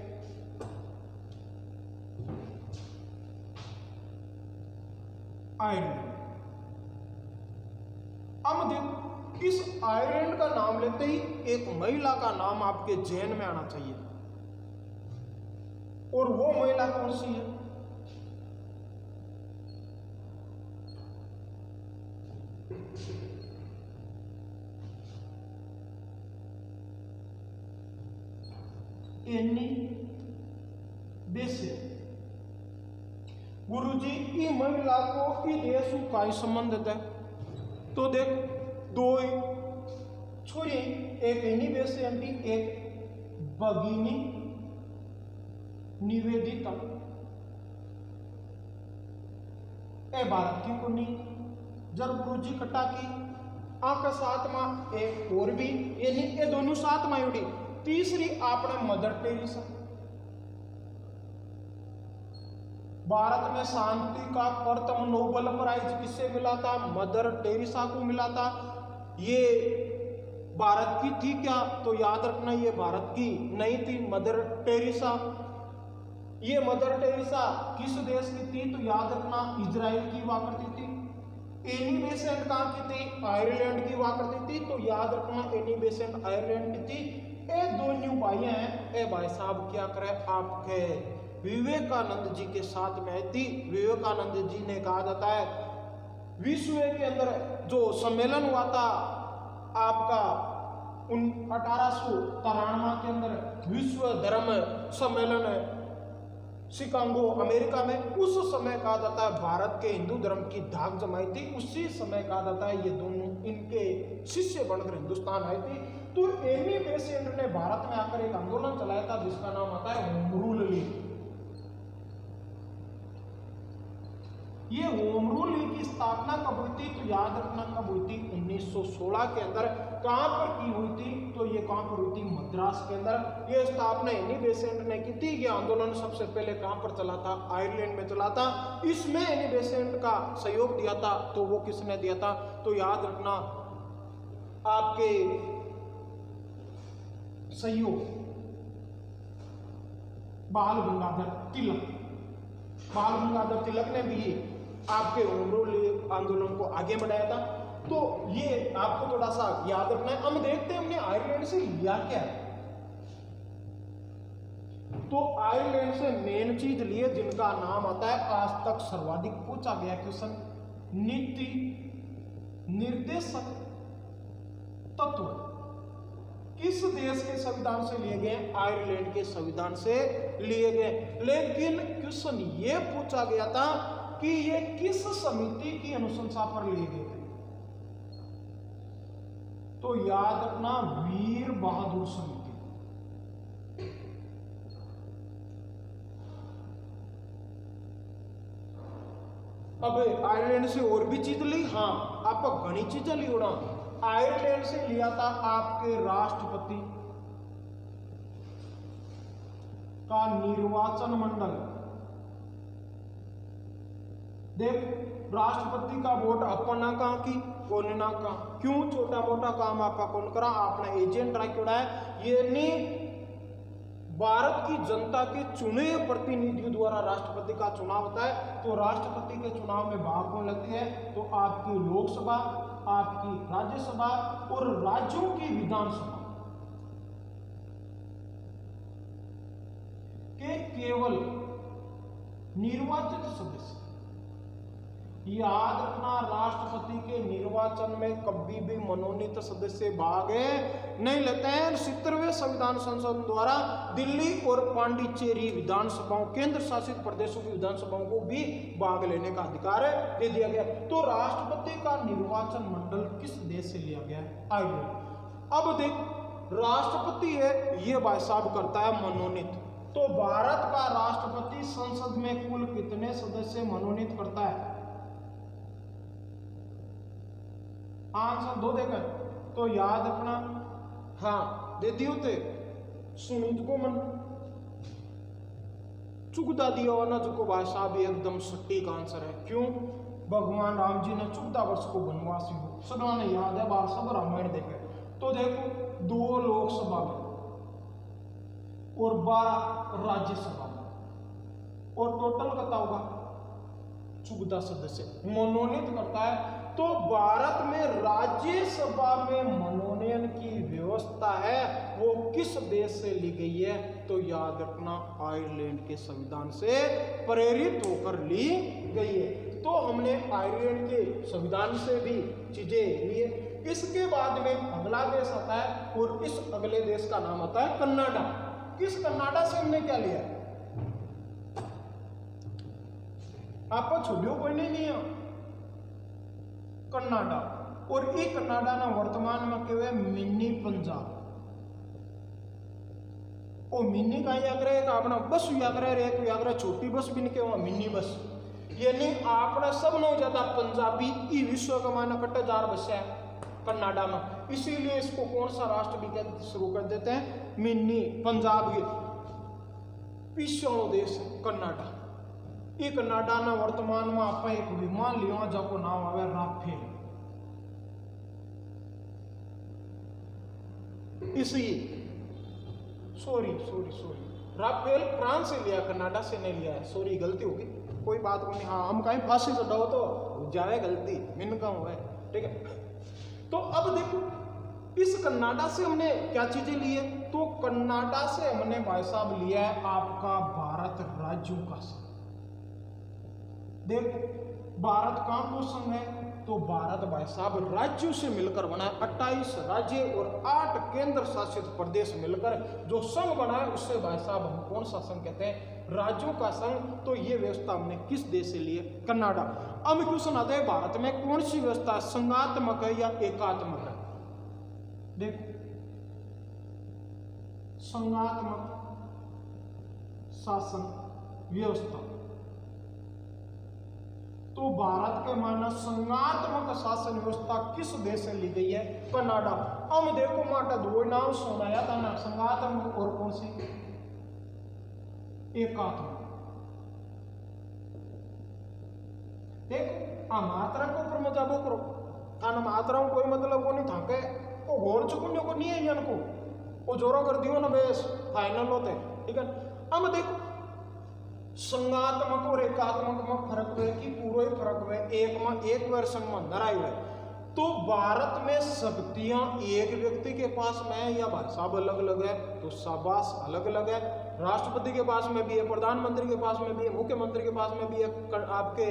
आयरलैंड, अब देखो इस आयरलैंड का नाम लेते ही एक महिला का नाम आपके जहन में आना चाहिए, और वो महिला कौन सी है? Annie Besant. गुरुजी ई महिला को ई देश का संबंध है, तो देख 2 छोरी, एक एनी बेसेंट, एक भगिनी निवेदिता। ए भारत की कुनी जब गुरुजी कटा की आका साथ में एक और भी, यानी ये दोनों साथ में उड़ी। तीसरी आपने मदर टेरेसा। भारत में शांति का प्रथम नोबेल प्राइज किससे मिला था? मदर टेरेसा को मिला था। ये भारत की थी क्या? तो याद रखना ये भारत की नहीं थी मदर टेरेसा। ये मदर टेरेसा किस देश की थी? तो याद रखना इजराइल की हुआ करती थी। एनी बेसेंट कहाँ की थी? आयरलैंड की हुआ करती थी। तो याद रखना एनी बेसेंट आयरलैंड की थी। ये दोनों भाई हैं। ए भाई साहब क्या करे आपके विवेकानंद जी के साथ में थी। विवेकानंद जी ने कहा जाता है विश्व के अंदर जो सम्मेलन हुआ था आपका 1893 के अंदर विश्व धर्म सम्मेलन शिकागो अमेरिका में, उस समय कहा जाता है भारत के हिंदू धर्म की धाक जमाई थी। उसी समय कहा जाता है ये दोनों इनके शिष्य बनकर हिंदुस्तान आए थे। तो एनी बेसेंट ने भारत में आकर एक आंदोलन चलाया था जिसका नाम आता है होम रूल लीग। ये होम रूल लीग की स्थापना कब हुई थी? तो याद रखना कब हुई थी? 1916 के अंदर। कहां पर की हुई थी? तो ये कहां पर हुई थी? मद्रास के अंदर। ये स्थापना एनी बेसेंट ने की थी। ये आंदोलन सबसे पहले कहां पर चला था? आयरलैंड में चला था। इसमें एनी बेसेंट का सहयोग दिया था। तो वो किसने दिया था? तो याद रखना आपके सहयोग बाल गंगाधर तिलक। बाल गंगाधर तिलक ने भी आपके होम रूल आंदोलन को आगे बढ़ाया था। तो ये आपको थोड़ा सा याद रखना है। हम देखते हैं हमने आयरलैंड से लिया क्या है। तो आयरलैंड से मेन चीज लिए जिनका नाम आता है आज तक सर्वाधिक पूछा गया क्वेश्चन, नीति निर्देशक तत्व किस देश के संविधान से लिए गए? आयरलैंड के संविधान से लिए गए। लेकिन क्वेश्चन ये पूछा गया था कि ये किस समिति की अनुशंसा पर लिए गए थे? तो याद रखना वीर बहादुर समिति। अब आयरलैंड से और भी चीज ली, हाँ आप घनी चीजें ली होना। आयरलैंड से लिया था आपके राष्ट्रपति का निर्वाचन मंडल। देख राष्ट्रपति का वोट अपना कहां की कोना का, क्यों छोटा मोटा काम आपका कौन करा? आपने एजेंट रखा है। ये नहीं भारत की जनता के चुने प्रतिनिधियों द्वारा राष्ट्रपति का चुनाव होता है। तो राष्ट्रपति के चुनाव में भाग कौन लेती है? तो आपकी लोकसभा, आपकी राज्यसभा और राज्यों की विधानसभा के केवल निर्वाचित सदस्य। याद रखना, राष्ट्रपति के निर्वाचन में कभी भी मनोनीत सदस्य भाग नहीं लेते हैं। 70वें संविधान संशोधन द्वारा दिल्ली और पांडिचेरी विधानसभाओं, केंद्र शासित प्रदेशों की विधानसभाओं को भी भाग लेने का अधिकार दे दिया गया। तो राष्ट्रपति का निर्वाचन मंडल किस देश से लिया गया है? आइए अब देख, राष्ट्रपति है ये भाई साहब करता है मनोनीत। तो भारत का राष्ट्रपति संसद में कुल कितने सदस्य मनोनीत करता है? आंसर दो देकर तो याद रखना। हाँ दे दियो थे सुनीत को मन चुकदा दिया वाला जो भाई साहब एकदम सटीक आंसर है। क्यों? भगवान राम जी ने 14 वर्ष को वनवासी हो, सदा ने याद है, बार सब रामायण देखे। तो देखो 2 लोकसभा में और 12 राज्यसभा में, और टोटल कितना होगा? 14 सदस्य मनोनीत करता है। तो भारत में राज्यसभा में मनोनयन की व्यवस्था है वो किस देश से ली गई है? तो याद रखना, आयरलैंड के संविधान से प्रेरित होकर ली गई है। तो हमने आयरलैंड के संविधान से भी चीजें ली है। इसके बाद में अगला देश आता है और इस अगले देश का नाम आता है कनाडा। किस कनाडा से हमने क्या लिया? आपको छोड़ियो कोई नहीं है कनाडा। और ये कनाडा ना वर्तमान में कहवे मिनी पंजाब। ओ मिनी का याग्रह एक अपना बस याग्रह, एक याग्रह छोटी बस भी नहीं कहवा मिनी बस। यानी आपने सब नो ज्यादा पंजाबी ई विश्व का माना कट्टे 4 बसा है कनाडा में। इसीलिए इसको कौन सा राष्ट्र भी शुरू कर देते हैं? मिनी पंजाब के पीछे देश कनाडा। ये कनाडा ना वर्तमान में आप एक विमान लिया जाको नाम आवे राफेल। इसी सॉरी राफेल फ्रांस से लिया, कनाडा से नहीं लिया है। सॉरी गलती होगी, कोई बात नहीं। हाँ हम कहीं फांसी चढ़ाओ तो जाए गलती मिन का हुआ है, ठीक है। तो अब देखो इस कनाडा से हमने क्या चीजें ली है? तो कनाडा से हमने भाई साहब लिया है आपका भारत राज्यों का संघ। देखो भारत कहां को संघ है? तो भारत भाई साहब राज्यों से मिलकर बना है। 28 राज्य और 8 केंद्र शासित प्रदेश मिलकर जो संघ बना है उससे भाई साहब हम कौन सा संघ कहते हैं? राज्यों का संघ। तो ये व्यवस्था हमने किस देश से ली है? कनाडा। अब क्वेश्चन आता है भारत में कौन सी व्यवस्था संघात्मक है या एकात्मक है? देखो संघात्मक शासन व्यवस्था। तो भारत के माना संघात्मक शासन व्यवस्था किस देश से ली गई है? कनाडा। हम देखो माटा दो नाम सुनाया था ना, संघात्मक और कौन सी? एकात्मक। देखो मात्रा के ऊपर मत जाबो करो, आना मात्राओं कोई मतलब को नहीं था के वो घोर चुकुन को नहीं है इनको वो जोरो कर दियो ना बेस फाइनल होते, ठीक है। अब देखो संघात्मक और एकात्मक में फर्क है कि पूरा ही फर्क है। एक में एक वर्षन में अंदर आई है। तो भारत में शक्तियां एक व्यक्ति के पास में है या भाई साहब अलग अलग है? तो शाबाश अलग अलग है। राष्ट्रपति के पास में भी है, प्रधानमंत्री के पास में भी है, मुख्यमंत्री के पास में भी है, आपके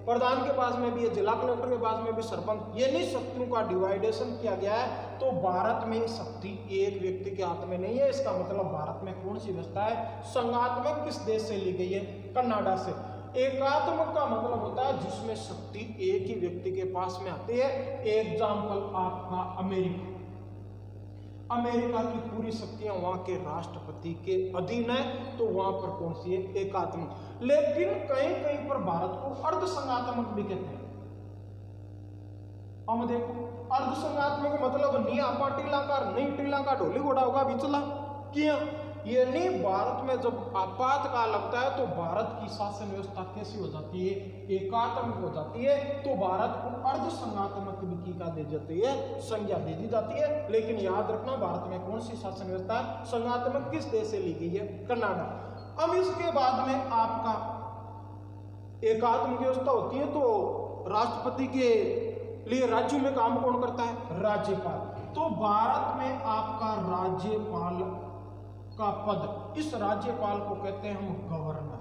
प्रधान के पास में भी है, जिला कलेक्टर के पास में भी, सरपंच। ये नहीं शक्तियों का डिवाइडेशन किया गया है। तो भारत में शक्ति एक व्यक्ति के हाथ में नहीं है। इसका मतलब भारत में कौन सी व्यवस्था है? संघात्मक किस देश से ली गई है? कनाडा से। एकात्मक का मतलब होता है जिसमें शक्ति एक ही व्यक्ति के पास में आती है। एग्जाम्पल आपका अमेरिका। अमेरिका की पूरी शक्तियां वहां के राष्ट्रपति के अधीन है। तो वहां पर कौन सी है? एकात्मक। लेकिन कहीं कहीं पर भारत को अर्ध संघात्मक भी कहते हैं। हम देखो अर्ध संघात्मक मतलब नहीं आपा टीला का नहीं टीला का ढोली घोड़ा होगा बिचला किया यानी भारत में जब आपातकाल लगता है तो भारत की शासन व्यवस्था कैसी हो जाती है, एकात्मक हो जाती है। तो भारत को अर्ध संघात्मक की का दे जाती है, संज्ञा दे दी जाती है। लेकिन याद रखना भारत में कौन सी शासन व्यवस्था संघात्मक किस देश से ली गई है, कर्नाटक। अब इसके बाद में आपका एकात्मक व्यवस्था होती है तो राष्ट्रपति के लिए राज्यों में काम कौन करता है, राज्यपाल। तो भारत में आपका राज्यपाल का पद, इस राज्यपाल को कहते हैं हम गवर्नर।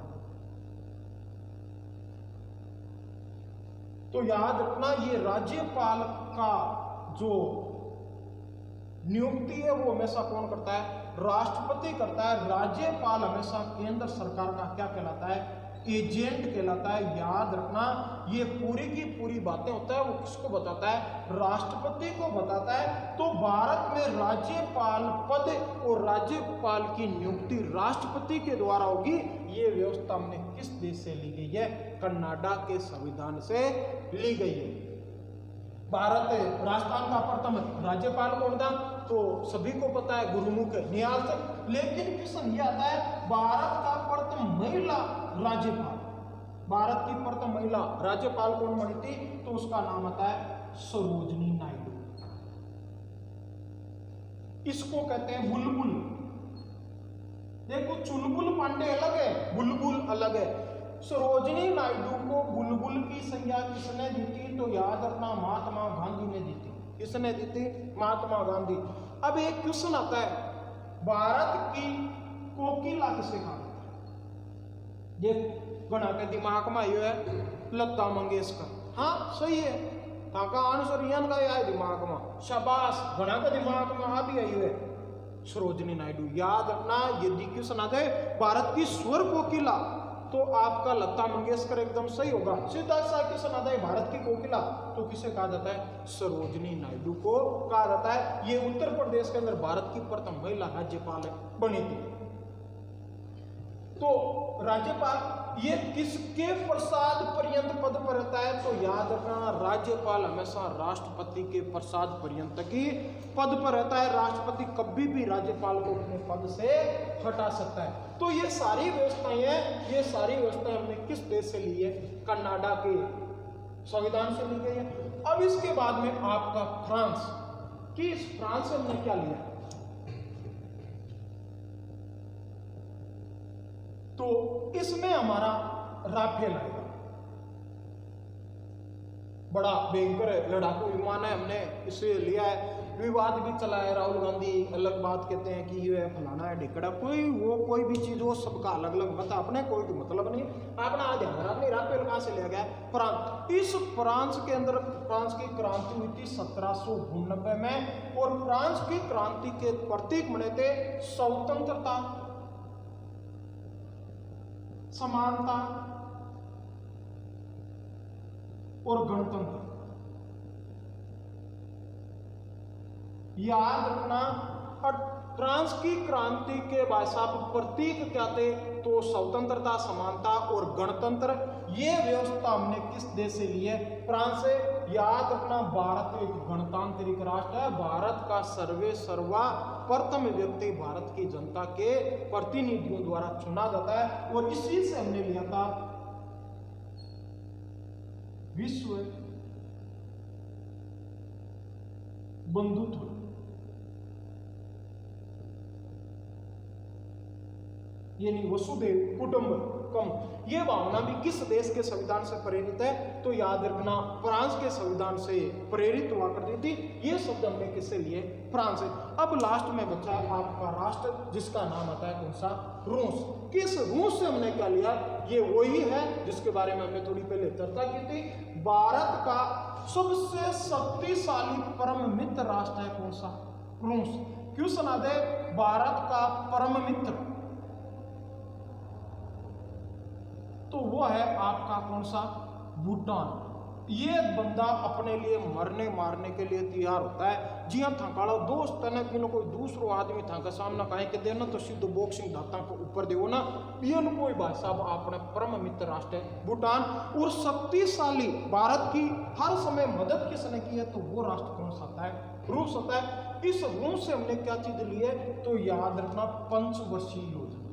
तो याद रखना ये राज्यपाल का जो नियुक्ति है वो हमेशा कौन करता है, राष्ट्रपति करता है। राज्यपाल हमेशा केंद्र सरकार का क्या कहलाता है, एजेंट कहलाता है। याद रखना ये पूरी की पूरी बातें होता है वो किसको बताता है, राष्ट्रपति को बताता है। तो भारत में राज्यपाल पद और राज्यपाल की नियुक्ति राष्ट्रपति के द्वारा होगी। ये व्यवस्था हमने किस देश से ली गई है, कर्नाटक के संविधान से ली गई है। भारत राजस्थान का प्रथम राज्यपाल कौन था, तो सभी को पता है गुरुमुख निहाल सिंह। लेकिन प्रश्न यह आता है भारत का प्रथम महिला राज्यपाल, भारत की प्रथम महिला राज्यपाल कौन बनी थी, तो उसका नाम आता है सरोजनी नायडू। इसको कहते हैं बुलबुल। देखो चुलबुल पांडे अलग है, बुलबुल अलग है। सरोजनी नायडू को बुलबुल की संज्ञा किसने दी थी, तो याद रखना महात्मा गांधी ने दी थी। किसने दी थी, महात्मा गांधी। अब एक क्वेश्चन आता है भारत की कोकिला किसे कहा जाता है, ये गणा के दिमाग में आयो है लता मंगेशकर। हाँ सही है, ताका आंसर यन का आया दिमाग में, शाबाश, गणा के दिमाग में आ भी आई है सरोजनी नायडू। याद रखना यदि क्वेश्चन आता है भारत की स्वर कोकिला, तो आपका लता मंगेशकर एकदम सही होगा। सीधा सा क्वेश्चन आता है भारत की कोकिला, तो किसे कहा जाता है, सरोजनी नायडू को कहा जाता है। ये उत्तर प्रदेश के अंदर भारत की प्रथम महिला राज्यपाल बनी थी। तो राज्यपाल ये किसके प्रसाद पर्यंत पद पर रहता है, तो याद रखना राज्यपाल हमेशा राष्ट्रपति के प्रसाद पर्यंत की पद पर रहता है। राष्ट्रपति कभी भी राज्यपाल को अपने पद से हटा सकता है। तो ये सारी व्यवस्थाएं हैं, ये सारी व्यवस्थाएं हमने किस देश से ली है, कर्नाटक के संविधान से ली गई है। अब इसके बाद में आपका फ्रांस, कि इस फ्रांस से हमने क्या लिया, तो इसमें हमारा राफेल आएगा, बड़ा भयंकर लड़ाकू विमान है, हमने इसे लिया है। विवाद भी चला है, राहुल गांधी अलग बात कहते हैं कि ये फलाना है ढिकड़ा, कोई भी चीज हो सबका अलग अलग मत, अपने कोई भी मतलब नहीं। अपना ध्यान रखना राफेल कहां से लिया गया, फ्रांस। इस फ्रांस के अंदर फ्रांस की क्रांति हुई थी 1792 में, और फ्रांस की क्रांति के प्रतीक बने थे स्वतंत्रता, समानता और गणतंत्र। याद रखना, फ्रांस की क्रांति के भाई साहब प्रतीक क्या थे, तो स्वतंत्रता, समानता और गणतंत्र। ये व्यवस्था हमने किस देश से ली है, फ्रांस से। याद रखना भारत एक गणतांत्रिक राष्ट्र है, भारत का सर्वे सर्वा प्रथम व्यक्ति भारत की जनता के प्रतिनिधियों द्वारा चुना जाता है, और इसी से हमने लिया था विश्व बंधुत्व। यानी वसुधैव कुटुंबकम, ये भावना भी किस देश के संविधान से प्रेरित है, तो याद रखना फ्रांस के संविधान से प्रेरित हुआ करती थी। ये शब्द हमने किससे लिए, फ्रांस से। अब लास्ट में बचा आपका राष्ट्र, जिसका नाम आता है कौन सा, रूस। किस रूस से हमने क्या लिया, ये वही है जिसके बारे में हमने थोड़ी पहले चर्चा की थी। भारत का सबसे शक्तिशाली परम मित्र राष्ट्र है कौन सा, रूस। क्यों सुना दे, भारत का परम मित्र, तो वो है आपका कौन सा, भूटान। ये बंदा अपने लिए मरने मारने के लिए तैयार होता है। जी हाँ, थकाड़ा दोस्त है ना, कि कोई दूसरो आदमी था का सामना कहे के देना तो सीध बॉक्सिंग दाता को ऊपर देवो ना, ये कोई भाई साहब अपने परम मित्र राष्ट्र है भूटान। और शक्तिशाली भारत की हर समय मदद किसने की है, तो वो राष्ट्र कौन सा आता है, रूस होता है। इस रूस से हमने क्या चीज ली है, तो याद रखना पंचवर्षीय योजना।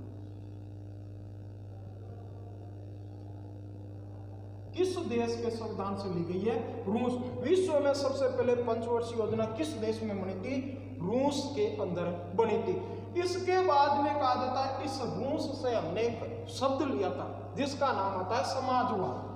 किस देश के संविधान से ली गई है, रूस। विश्व में सबसे पहले पंचवर्षीय योजना किस देश में बनी थी, रूस के अंदर बनी थी। इसके बाद में कहा जाता है इस रूस से हमने एक शब्द लिया था जिसका नाम आता है समाजवाद,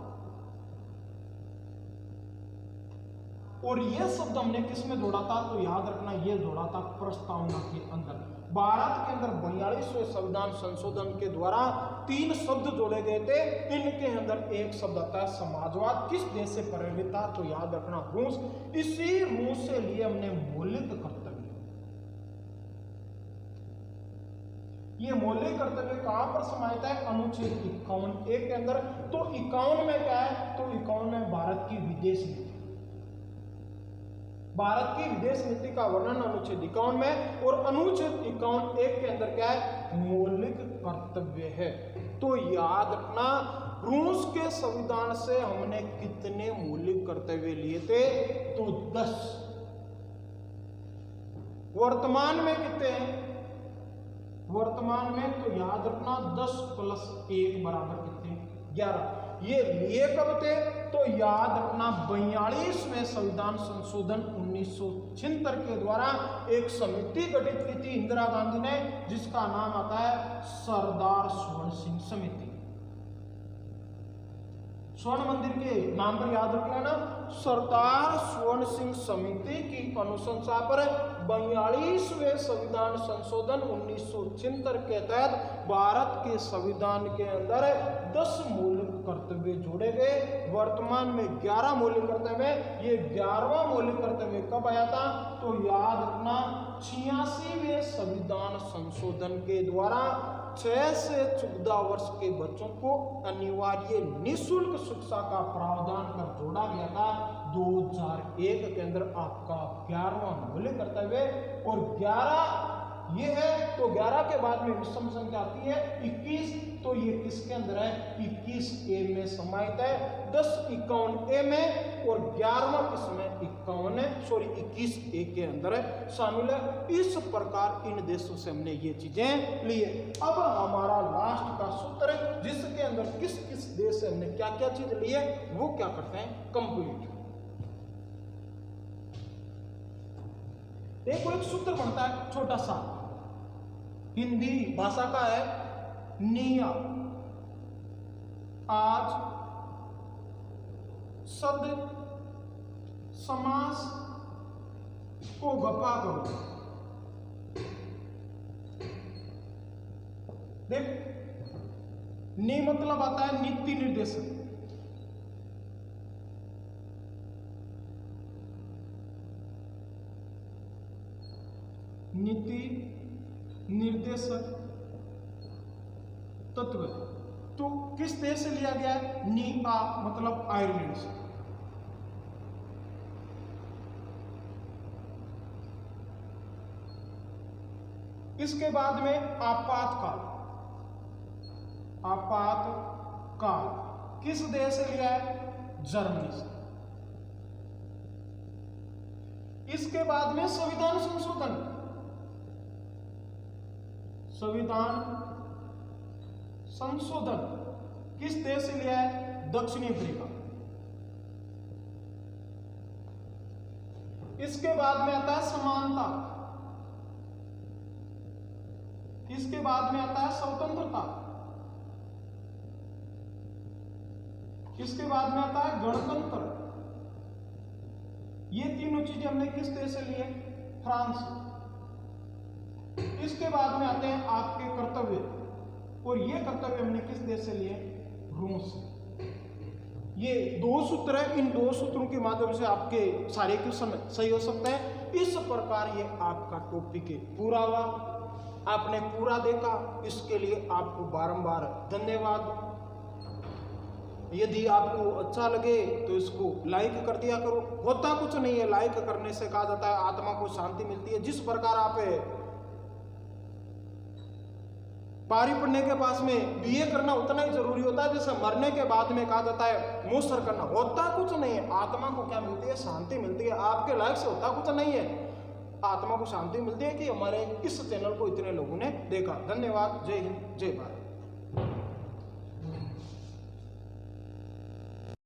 और यह शब्द हमने किस में जोड़ा था, तो याद रखना यह जोड़ा था प्रस्तावना के अंदर। भारत के अंदर 42वें संविधान संशोधन के द्वारा 3 शब्द जोड़े गए थे, इनके अंदर एक शब्द आता है समाजवाद। किस देश से प्रेरित था, तो याद रखना रूस। इसी रूस से लिए हमने मौलिक कर्तव्य। ये मौलिक कर्तव्य कहां पर समाहित है, अनुच्छेद 51 के अंदर। तो 51 में क्या है, तो 51 में भारत की विदेश नीति, भारत की विदेश नीति का वर्णन अनुच्छेद 51 में, और अनुच्छेद 51 के अंदर क्या है, मौलिक कर्तव्य है। तो याद रखना रूस के संविधान से हमने कितने मौलिक कर्तव्य लिए थे, तो 10। वर्तमान में कितने हैं, वर्तमान में तो याद रखना 10 + 1 बराबर कितने, 11। ये लिए कब थे, तो याद रखना 42वें संविधान संशोधन 1976 के द्वारा एक समिति गठित की थी इंदिरा गांधी ने, जिसका नाम आता है सरदार स्वर्ण सिंह समिति। स्वर्ण मंदिर के नाम पर याद रख लेना, सरदार स्वर्ण सिंह समिति की अनुशंसा पर 42वें संविधान संशोधन 1976 के तहत भारत के संविधान के अंदर 10 मौलिक कर्तव्य जोड़े गए। वर्तमान में 11 मौलिक कर्तव्य। ये 11वां मौलिक कर्तव्य कब आया था, तो याद रखना 86वें संविधान संशोधन के द्वारा 6 से 14 वर्ष के बच्चों को अनिवार्य निःशुल्क शिक्षा का प्रावधान कर जोड़ा गया था 2001 के अंदर। आपका 11वां मौलिक कर्तव्य, और 11 ये है, तो 11 के बाद में विषम संख्या आती है 21, तो ये किसके अंदर है, 21A में समाहित है। 10 51A में, और 11वां किसमें, 21A के अंदर है, शामिल है। इस प्रकार इन देशों से हमने ये चीजें लिए। अब हमारा लास्ट का सूत्र है, जिसके अंदर किस किस देश से हमने क्या क्या चीज ली है, वो क्या करते हैं, कंप्लीट। देखो एक सूत्र बनता है छोटा सा, हिंदी भाषा का है, निया आज सद समास को गपा करो। देख, नी मतलब आता है नीति निर्देशक, नीति निर्देशक तत्व। तो किस देश से लिया गया है, नीआ मतलब आयरलैंड से। इसके बाद में आपातकाल, आपातकाल किस देश से लिया है, जर्मनी से। इसके बाद में संविधान संशोधन, संविधान संशोधन किस देश से लिया है, दक्षिणी अफ्रीका। इसके बाद में आता है समानता, इसके बाद में आता है स्वतंत्रता, इसके बाद में आता है गणतंत्र। ये तीनों चीजें हमने किस देश से लिए, फ्रांस। इसके बाद में आते हैं आपके कर्तव्य, और ये कर्तव्य हमने किस देश से लिए, रूस। ये 2 सूत्र है, इन 2 सूत्रों के माध्यम से आपके सारे क्वेश्चन सही हो सकते हैं। इस प्रकार ये आपका टॉपिक है पूरा हुआ, आपने पूरा देखा, इसके लिए आपको बारंबार धन्यवाद। यदि आपको अच्छा लगे तो इसको लाइक कर दिया करो। होता कुछ नहीं है, लाइक करने से कहा जाता है आत्मा को शांति मिलती है। जिस प्रकार आप पारी पढ़ने के पास में बीए करना उतना ही जरूरी होता है जैसे मरने के बाद में कहा जाता है मूसर करना। होता कुछ नहीं है, आत्मा को क्या मिलती है, शांति मिलती है। आपके लाइफ से होता कुछ नहीं है, आत्मा को शांति मिलती है कि हमारे इस चैनल को इतने लोगों ने देखा। धन्यवाद। जय हिंद, जय भारत।